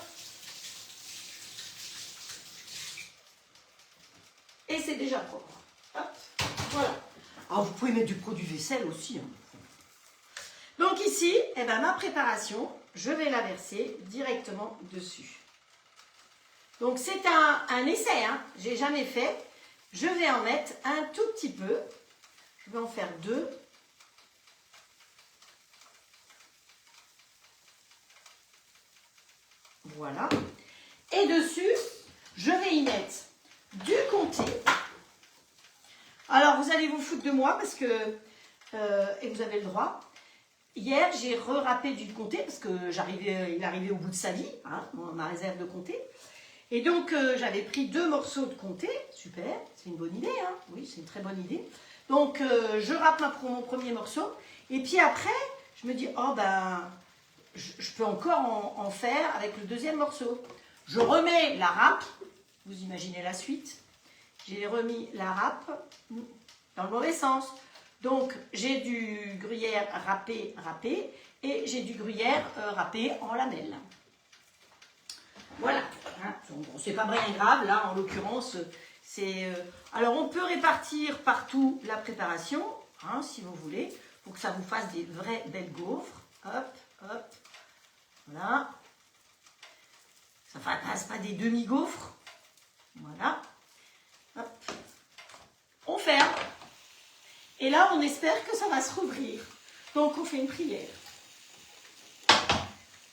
Et c'est déjà propre. Hop, voilà. Alors, vous pouvez mettre du produit vaisselle aussi. Hein. Donc ici, eh ben, ma préparation, je vais la verser directement dessus. Donc c'est un essai, hein. Je n'ai jamais fait. Je vais en mettre un tout petit peu. Je vais en faire 2. Voilà. Et dessus, je vais y mettre du comté. Alors, vous allez vous foutre de moi parce que, et vous avez le droit, hier, j'ai re-râpé du comté parce que il arrivait au bout de sa vie, hein, ma réserve de comté. Et donc, j'avais pris 2 morceaux de comté. Super, c'est une bonne idée, hein. Oui, c'est une très bonne idée. Donc, je râpe mon premier morceau. Et puis après, je me dis, oh ben, je peux encore en faire avec le 2e morceau. Je remets la râpe. Vous imaginez la suite. J'ai remis la râpe dans le mauvais sens. Donc, j'ai du gruyère râpé et j'ai du gruyère râpé en lamelles. Voilà. Hein. Bon, c'est pas bien grave, là, en l'occurrence, c'est... Alors, on peut répartir partout la préparation, hein, si vous voulez, pour que ça vous fasse des vraies belles gaufres. Hop, hop. Voilà. Ça ne fasse pas des demi-gaufres. Voilà. Hop. On ferme. Et là, on espère que ça va se rouvrir. Donc, on fait une prière.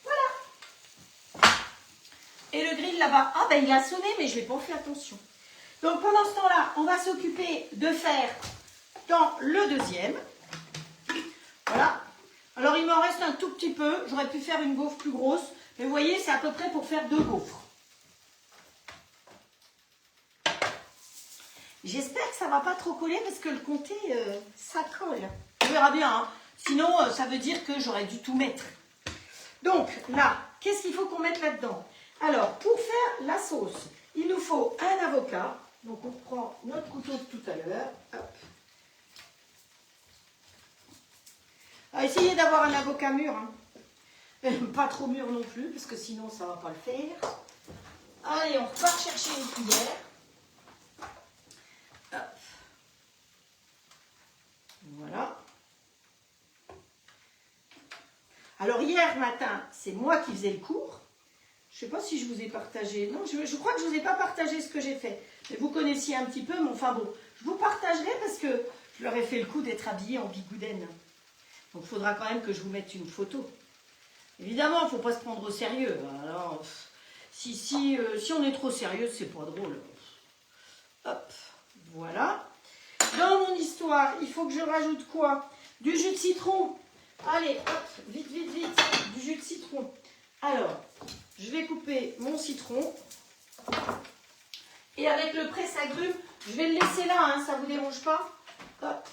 Voilà. Et le grill là-bas, ah ben il a sonné, mais je n'ai pas fait attention. Donc, pendant ce temps-là, on va s'occuper de faire dans le 2e. Voilà. Alors, il m'en reste un tout petit peu. J'aurais pu faire une gaufre plus grosse. Mais vous voyez, c'est à peu près pour faire 2 gaufres. J'espère que ça ne va pas trop coller parce que le comté, ça colle. On verra bien. Hein. Sinon, ça veut dire que j'aurais dû tout mettre. Donc, là, qu'est-ce qu'il faut qu'on mette là-dedans? Alors, pour faire la sauce, il nous faut un avocat. Donc, on prend notre couteau de tout à l'heure. Hop. Essayez d'avoir un avocat mûr. Hein. Pas trop mûr non plus, parce que sinon ça va pas le faire. Allez, on repart chercher une cuillère. Hop. Voilà. Alors hier matin, c'est moi qui faisais le cours. Je ne sais pas si je vous ai partagé. Non, je crois que je ne vous ai pas partagé ce que j'ai fait. Mais vous connaissiez un petit peu, mais enfin bon. Je vous partagerai parce que je leur ai fait le coup d'être habillée en bigoudaine. Donc il faudra quand même que je vous mette une photo. Évidemment, il ne faut pas se prendre au sérieux. Alors, si on est trop sérieux, c'est pas drôle. Hop, voilà. Dans mon histoire, il faut que je rajoute quoi? Du jus de citron. Allez, hop, vite, vite, vite. Du jus de citron. Alors, je vais couper mon citron. Et avec le presse-agrumes, je vais le laisser là, hein, ça ne vous dérange pas. Hop.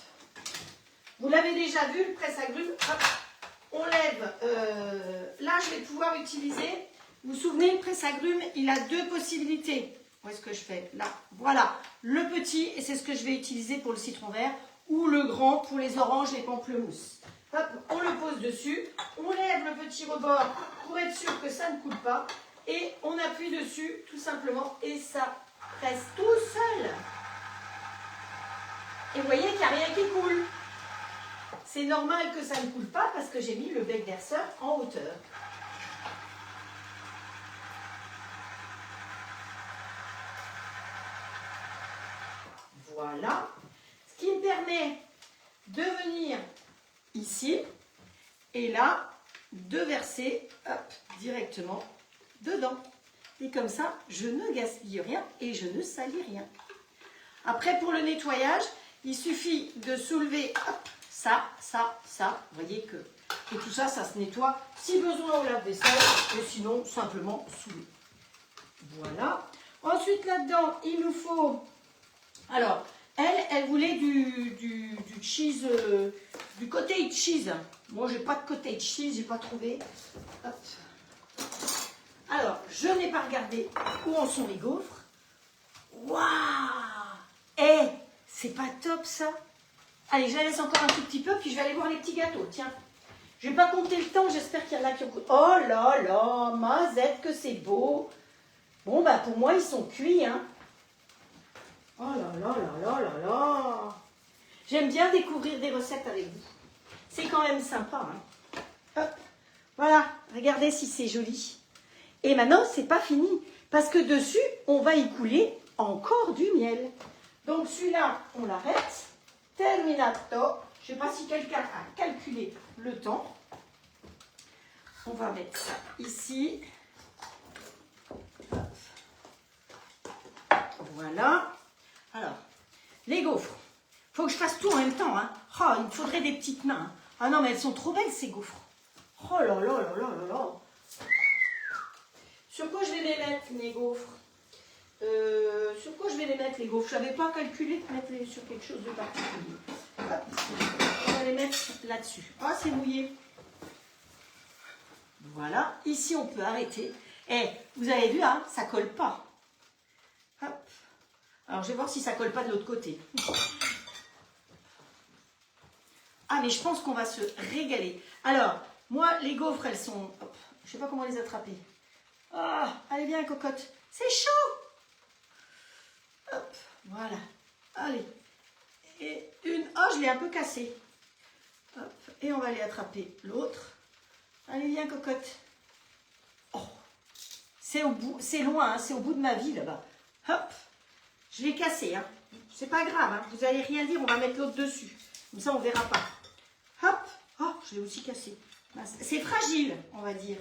Vous l'avez déjà vu, le presse-agrumes. Hop. On lève. Là, je vais pouvoir utiliser. Vous vous souvenez, le presse-agrumes, il a deux possibilités. Où est-ce que je fais? Là. Voilà. Le petit, et c'est ce que je vais utiliser pour le citron vert, ou le grand pour les oranges, les pamplemousses. Hop, on le pose dessus. On lève le petit rebord pour être sûr que ça ne coule pas. Et on appuie dessus, tout simplement, et ça presse tout seul. Et vous voyez qu'il n'y a rien qui coule. C'est normal que ça ne coule pas parce que j'ai mis le bec verseur en hauteur. Voilà. Ce qui me permet de venir ici et là, de verser hop, directement dedans. Et comme ça, je ne gaspille rien et je ne salis rien. Après, pour le nettoyage, il suffit de soulever hop, ça. Vous voyez que et tout ça, ça se nettoie si besoin au lave-vaisselle et sinon simplement soulever. Voilà. Ensuite, là-dedans, il nous faut... Alors, elle voulait du cheese, du cottage cheese. Moi, j'ai pas de cottage cheese, j'ai pas trouvé. Hop. Alors, je n'ai pas regardé où en sont les gaufres. Waouh! Eh, c'est pas top ça? Allez, je la laisse encore un tout petit peu, puis je vais aller voir les petits gâteaux. Tiens, je vais pas compter le temps, j'espère qu'il y en a qui ont... Oh là là, mazette que c'est beau! Bon, bah pour moi, ils sont cuits, hein. Oh là là là là là là! J'aime bien découvrir des recettes avec vous. C'est quand même sympa, hein. Hop, voilà, regardez si c'est joli. Et maintenant, c'est pas fini, parce que dessus, on va y couler encore du miel. Donc celui-là, on l'arrête. Terminato. Je ne sais pas si quelqu'un a calculé le temps. On va mettre ça ici. Voilà. Alors, les gaufres. Il faut que je fasse tout en même temps, hein. Oh, il me faudrait des petites mains, hein. Ah non, mais elles sont trop belles, ces gaufres. Oh là là là là là là. Sur quoi je vais les mettre, les gaufres? Sur quoi je vais les mettre, les gaufres? Je n'avais pas calculé de mettre les sur quelque chose de particulier. Hop. On va les mettre là-dessus. Ah, c'est mouillé. Voilà. Ici, on peut arrêter. Et vous avez vu, hein, ça ne colle pas. Hop. Alors, je vais voir si ça ne colle pas de l'autre côté. Ah, mais je pense qu'on va se régaler. Alors, moi, les gaufres, elles sont... Hop, je ne sais pas comment les attraper. Ah, allez bien, cocotte. C'est chaud. Hop, voilà. Allez. Et une... Oh, je l'ai un peu cassée. Hop, et on va aller attraper l'autre. Allez, viens, cocotte. Oh, c'est au bout, c'est loin, hein, c'est au bout de ma vie, là-bas. Hop, je l'ai cassée, hein. C'est pas grave, hein. Vous n'allez rien dire, on va mettre l'autre dessus. Comme ça, on verra pas. Hop, oh, je l'ai aussi cassée. C'est fragile, on va dire.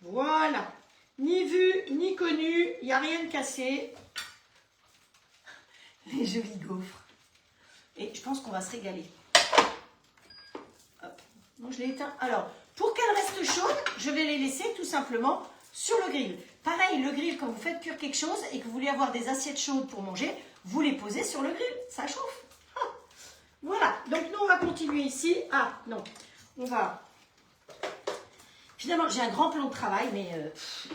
Voilà. Ni vu, ni connu, il n'y a rien de cassé. Les jolies gaufres. Et je pense qu'on va se régaler. Hop. Donc je l'ai éteint. Alors, pour qu'elles restent chaudes, je vais les laisser tout simplement sur le grill. Pareil, le grill, quand vous faites cuire quelque chose et que vous voulez avoir des assiettes chaudes pour manger, vous les posez sur le grill. Ça chauffe. Ah. Voilà. Donc nous, on va continuer ici. Ah, non. On va... Finalement, j'ai un grand plan de travail, mais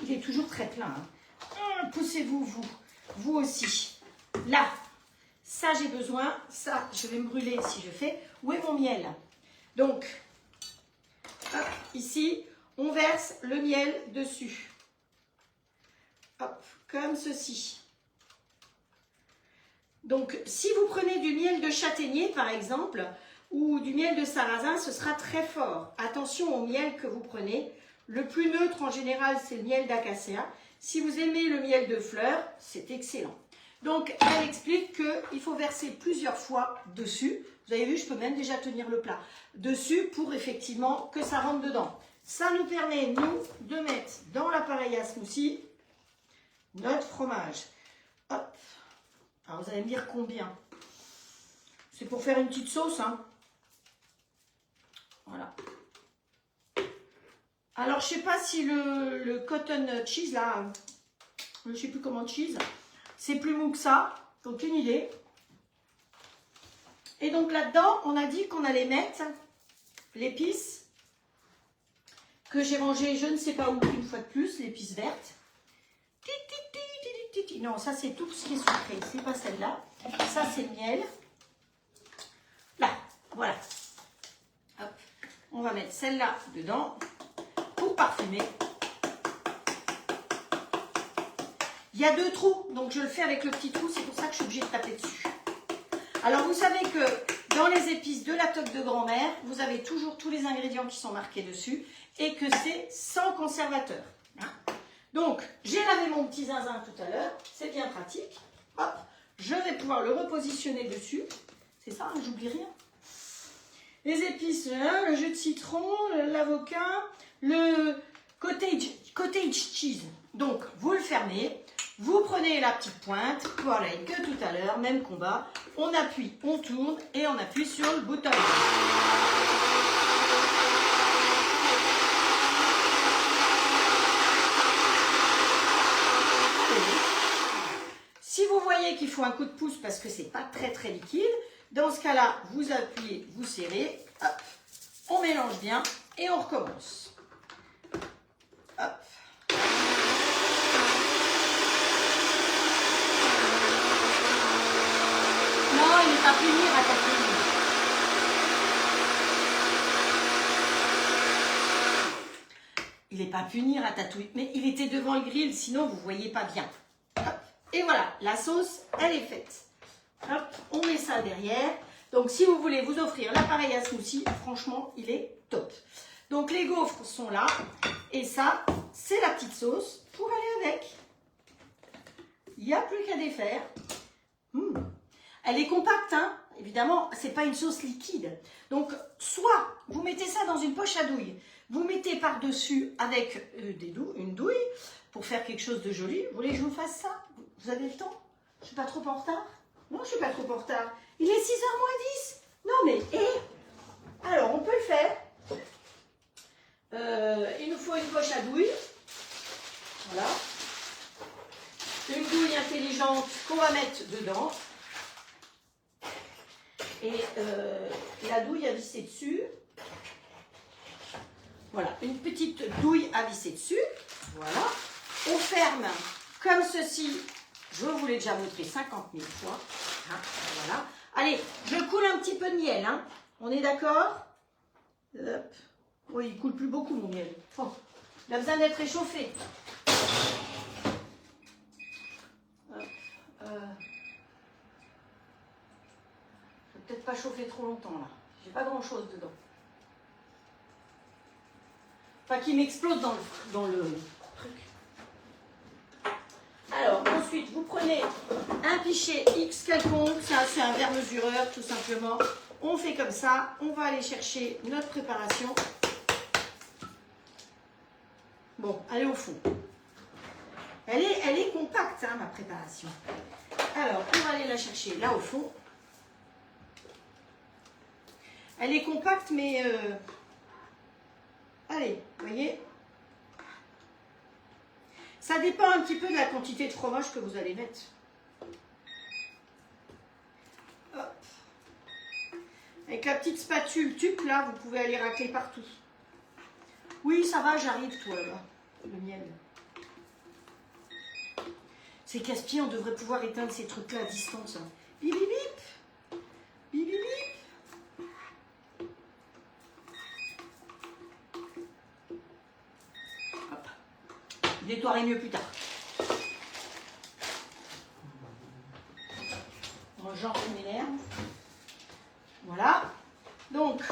il est toujours très plein, hein. Poussez-vous, vous aussi. Là, ça j'ai besoin, ça je vais me brûler si je fais. Où est mon miel? Donc, hop, ici, on verse le miel dessus. Hop, comme ceci. Donc, si vous prenez du miel de châtaignier, par exemple, ou du miel de sarrasin, ce sera très fort. Attention au miel que vous prenez. Le plus neutre, en général, c'est le miel d'acacéa. Si vous aimez le miel de fleurs, c'est excellent. Donc, elle explique qu'il faut verser plusieurs fois dessus. Vous avez vu, je peux même déjà tenir le plat dessus pour effectivement que ça rentre dedans. Ça nous permet, nous, de mettre dans l'appareil à smoothie notre fromage. Hop. Alors, vous allez me dire combien. C'est pour faire une petite sauce, hein. Voilà. Alors, je ne sais pas si le cotton cheese, là, je ne sais plus comment cheese, c'est plus mou que ça. Aucune idée. Et donc, là-dedans, on a dit qu'on allait mettre l'épice que j'ai rangée, je ne sais pas où, une fois de plus, l'épice verte. Non, ça, c'est tout ce qui est sucré. C'est pas celle-là. Ça, c'est le miel. Là, voilà. Hop. On va mettre celle-là dedans pour parfumer. Il y a 2 trous, donc je le fais avec le petit trou. C'est pour ça que je suis obligée de taper dessus. Alors, vous savez que dans les épices de la toque de grand-mère, vous avez toujours tous les ingrédients qui sont marqués dessus et que c'est sans conservateur. Hein. Donc, j'ai lavé mon petit zinzin tout à l'heure. C'est bien pratique. Hop, je vais pouvoir le repositionner dessus. C'est ça, hein, j'oublie rien. Les épices, le jus de citron, l'avocat, le cottage cheese. Donc, vous le fermez, vous prenez la petite pointe, pareil que tout à l'heure, même combat. On appuie, on tourne et on appuie sur le bouton. Si vous voyez qu'il faut un coup de pouce parce que c'est pas très liquide, dans ce cas-là, vous appuyez, vous serrez, hop, on mélange bien et on recommence. Hop. Non, il n'est pas puni Ratatouille. Il n'est pas puni Ratatouille, mais il était devant le grill, sinon vous ne voyez pas bien. Hop. Et voilà, la sauce, elle est faite. Hop, on met ça derrière. Donc, si vous voulez vous offrir l'appareil à smoothie, franchement, il est top. Donc, les gaufres sont là. Et ça, c'est la petite sauce pour aller avec. Il n'y a plus qu'à défaire. Elle est compacte, hein. Évidemment, ce n'est pas une sauce liquide. Donc, soit vous mettez ça dans une poche à douille. Vous mettez par-dessus avec une douille pour faire quelque chose de joli. Vous voulez que je vous fasse ça? Vous avez le temps? Je ne suis pas trop en retard? Non, je ne suis pas trop en retard. Il est 6h moins 10. Non, mais, alors, on peut le faire. Il nous faut une poche à douille. Voilà. Une douille intelligente qu'on va mettre dedans. Et la douille à visser dessus. Voilà, une petite douille à visser dessus. Voilà. On ferme comme ceci. Je vous l'ai déjà montré 50 000 fois. Hein, voilà. Allez, je coule un petit peu de miel. Hein. On est d'accord? Oui, il coule plus beaucoup mon miel. Oh, il a besoin d'être réchauffé. Je vais peut-être pas chauffer trop longtemps là. J'ai pas grand chose dedans. Pas qu'il m'explose dans le truc. Alors, ensuite, vous prenez un pichet X quelconque, ça c'est un verre mesureur tout simplement. On fait comme ça, on va aller chercher notre préparation. Bon, elle est au fond. Elle est compacte, hein, ma préparation. Alors, on va aller la chercher là au fond. Elle est compacte, mais... Allez, vous voyez? Ça dépend un petit peu de la quantité de fromage que vous allez mettre. Hop. Avec la petite spatule tuque, là, vous pouvez aller racler partout. Oui, ça va, j'arrive, toi, là, le miel. C'est casse-pied, on devrait pouvoir éteindre ces trucs-là à distance. Hein. Bip, bip, bip. Bip, bip, bip. verrai mieux plus tard. Dans le genre similaire. Voilà. Donc,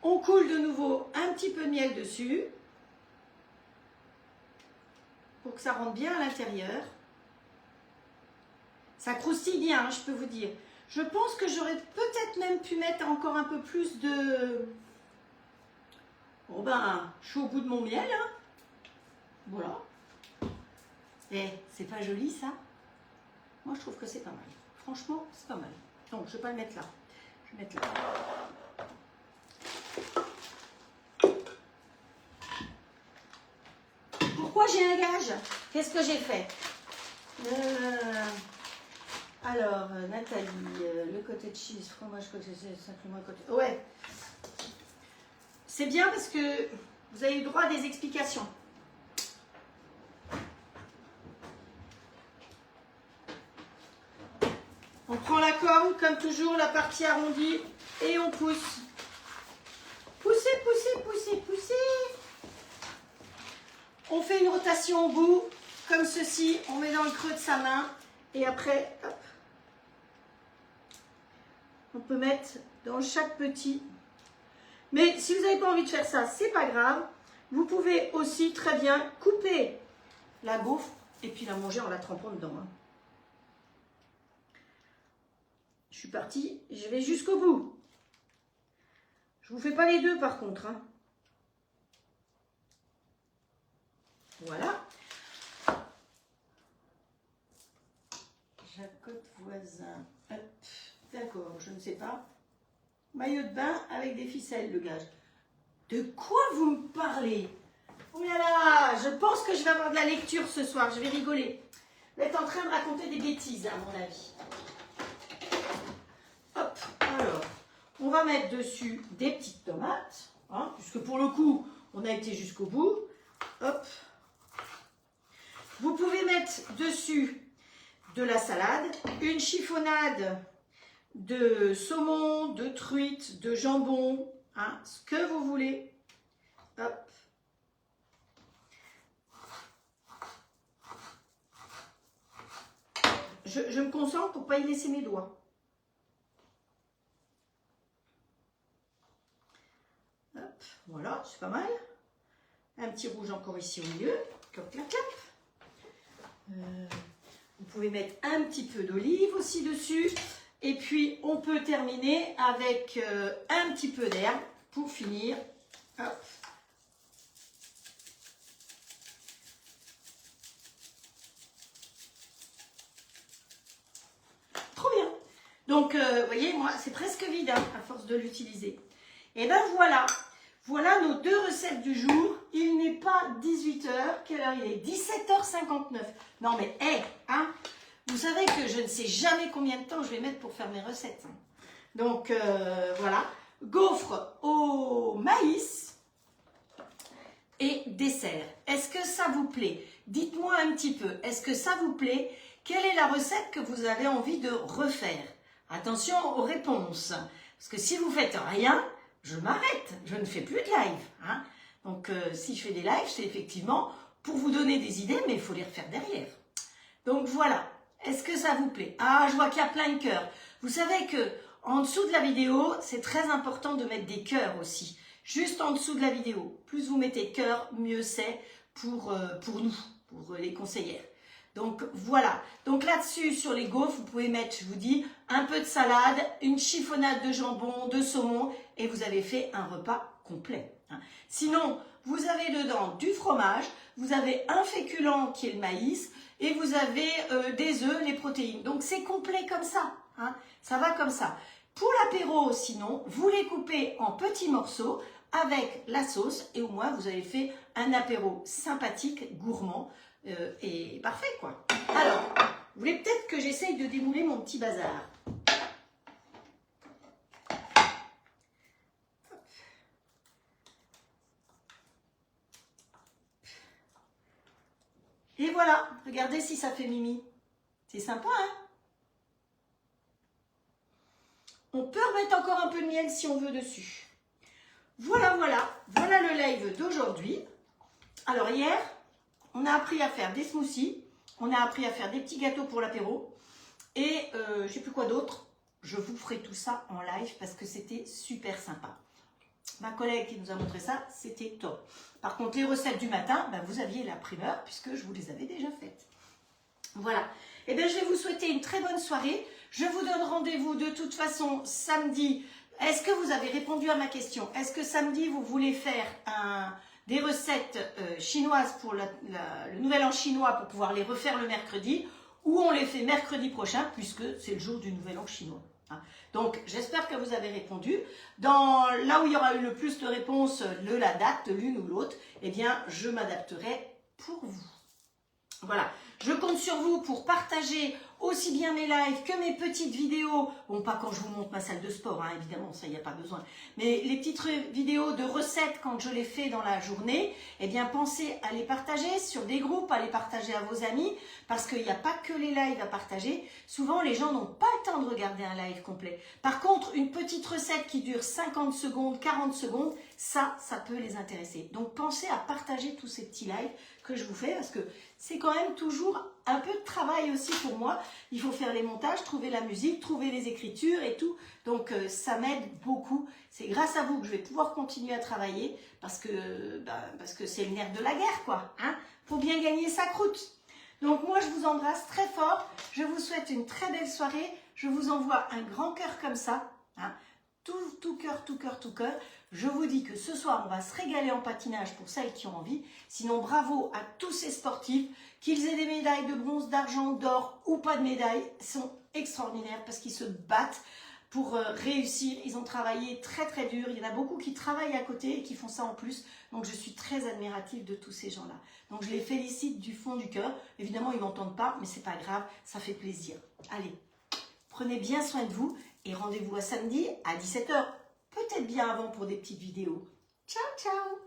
on coule de nouveau un petit peu de miel dessus pour que ça rentre bien à l'intérieur. Ça croustille bien, hein, je peux vous dire. Je pense que j'aurais peut-être même pu mettre encore un peu plus de... Bon ben, je suis au bout de mon miel. Hein. Voilà. Et c'est pas joli ça? Moi je trouve que c'est pas mal. Franchement, c'est pas mal. Donc je vais pas le mettre là. Je vais mettre là. Pourquoi j'ai un gage? Qu'est-ce que j'ai fait? Alors, Nathalie, le côté cheese, fromage côté simplement côté. Ouais. C'est bien parce que vous avez eu droit à des explications. On prend la corne, comme toujours, la partie arrondie, et on pousse. Poussez, poussez, poussez, poussez. On fait une rotation au bout, comme ceci. On met dans le creux de sa main. Et après, hop. On peut mettre dans chaque petit. Mais si vous n'avez pas envie de faire ça, c'est pas grave. Vous pouvez aussi très bien couper la gaufre et puis la manger en la trempant dedans. Hein. Je suis partie, je vais jusqu'au bout. Je vous fais pas les deux par contre. Hein. Voilà. Jacotte voisin. Hop. D'accord, je ne sais pas. Maillot de bain avec des ficelles, le gage. De quoi vous me parlez? Oh là là, je pense que je vais avoir de la lecture ce soir, je vais rigoler. Vous êtes en train de raconter des bêtises, à mon avis. Hop, alors, on va mettre dessus des petites tomates, hein, puisque pour le coup, on a été jusqu'au bout. Hop. Vous pouvez mettre dessus de la salade, une chiffonnade de saumon, de truite, de jambon, hein, ce que vous voulez. Hop. Je me concentre pour ne pas y laisser mes doigts. Hop, voilà, c'est pas mal. Un petit rouge encore ici au milieu, comme clap clap. Vous pouvez mettre un petit peu d'olive aussi dessus. Et puis, on peut terminer avec un petit peu d'herbe pour finir. Hop. Trop bien. Donc, vous voyez, moi, c'est presque vide hein, à force de l'utiliser. Et ben voilà. Voilà nos deux recettes du jour. Il n'est pas 18 h. Quelle heure il est? 17h59. Non, mais, hé, hein. Vous savez que je ne sais jamais combien de temps je vais mettre pour faire mes recettes. Hein. Donc, voilà. Gaufres au maïs et dessert. Est-ce que ça vous plaît? Dites-moi un petit peu. Est-ce que ça vous plaît? Quelle est la recette que vous avez envie de refaire? Attention aux réponses. Parce que si vous faites rien, je m'arrête. Je ne fais plus de live. Hein. Donc, si je fais des lives, c'est effectivement pour vous donner des idées, mais il faut les refaire derrière. Donc, voilà. Est-ce que ça vous plaît? Ah, je vois qu'il y a plein de cœurs. Vous savez que en dessous de la vidéo, c'est très important de mettre des cœurs aussi. Juste en dessous de la vidéo. Plus vous mettez de cœurs, mieux c'est pour nous, pour les conseillères. Donc voilà. Donc là-dessus, sur les gaufres, vous pouvez mettre, je vous dis, un peu de salade, une chiffonnade de jambon, de saumon, et vous avez fait un repas complet. Hein. Sinon, vous avez dedans du fromage, vous avez un féculent qui est le maïs, et vous avez des œufs, les protéines. Donc c'est complet comme ça. Hein. Ça va comme ça. Pour l'apéro, sinon, vous les coupez en petits morceaux avec la sauce et au moins vous avez fait un apéro sympathique, gourmand et parfait quoi. Alors, vous voulez peut-être que j'essaye de démouler mon petit bazar. Et voilà, regardez si ça fait mimi. C'est sympa, hein? On peut remettre encore un peu de miel si on veut dessus. Voilà le live d'aujourd'hui. Alors hier, On a appris à faire des smoothies, on a appris à faire des petits gâteaux pour l'apéro et je ne sais plus quoi d'autre. Je vous ferai tout ça en live parce que c'était super sympa. Ma collègue qui nous a montré ça, c'était top. Par contre, les recettes du matin, ben, vous aviez la primeur puisque je vous les avais déjà faites. Voilà. Et bien, je vais vous souhaiter une très bonne soirée. Je vous donne rendez-vous de toute façon samedi. Est-ce que vous avez répondu à ma question? Est-ce que samedi, vous voulez faire des recettes chinoises pour le nouvel an chinois pour pouvoir les refaire le mercredi, ou on les fait mercredi prochain puisque c'est le jour du nouvel an chinois? Donc, j'espère que vous avez répondu. Là où il y aura eu le plus de réponses de la date de l'une ou l'autre, eh bien, je m'adapterai pour vous. Voilà, je compte sur vous pour partager aussi bien mes lives que mes petites vidéos. Bon, pas quand je vous montre ma salle de sport, hein, évidemment, ça, il n'y a pas besoin. Mais les petites vidéos de recettes, quand je les fais dans la journée, eh bien, pensez à les partager sur des groupes, à les partager à vos amis, parce qu'il n'y a pas que les lives à partager. Souvent, les gens n'ont pas le temps de regarder un live complet. Par contre, une petite recette qui dure 50 secondes, 40 secondes, ça peut les intéresser. Donc, pensez à partager tous ces petits lives que je vous fais, parce que c'est quand même toujours un peu de travail aussi pour moi. Il faut faire les montages, trouver la musique, trouver les écritures et tout. Donc, ça m'aide beaucoup. C'est grâce à vous que je vais pouvoir continuer à travailler parce que c'est le nerf de la guerre, quoi. Hein, faut bien gagner sa croûte. Donc, moi, je vous embrasse très fort. Je vous souhaite une très belle soirée. Je vous envoie un grand cœur comme ça. Hein, tout cœur, tout cœur, tout cœur. Je vous dis que ce soir, on va se régaler en patinage pour celles qui ont envie. Sinon, bravo à tous ces sportifs, qu'ils aient des médailles de bronze, d'argent, d'or ou pas de médailles. Ils sont extraordinaires parce qu'ils se battent pour réussir. Ils ont travaillé très très dur. Il y en a beaucoup qui travaillent à côté et qui font ça en plus. Donc, je suis très admirative de tous ces gens-là. Donc, je les félicite du fond du cœur. Évidemment, ils ne m'entendent pas, mais c'est pas grave, ça fait plaisir. Allez, prenez bien soin de vous et rendez-vous à samedi à 17 h. Peut-être bien avant pour des petites vidéos. Ciao, ciao!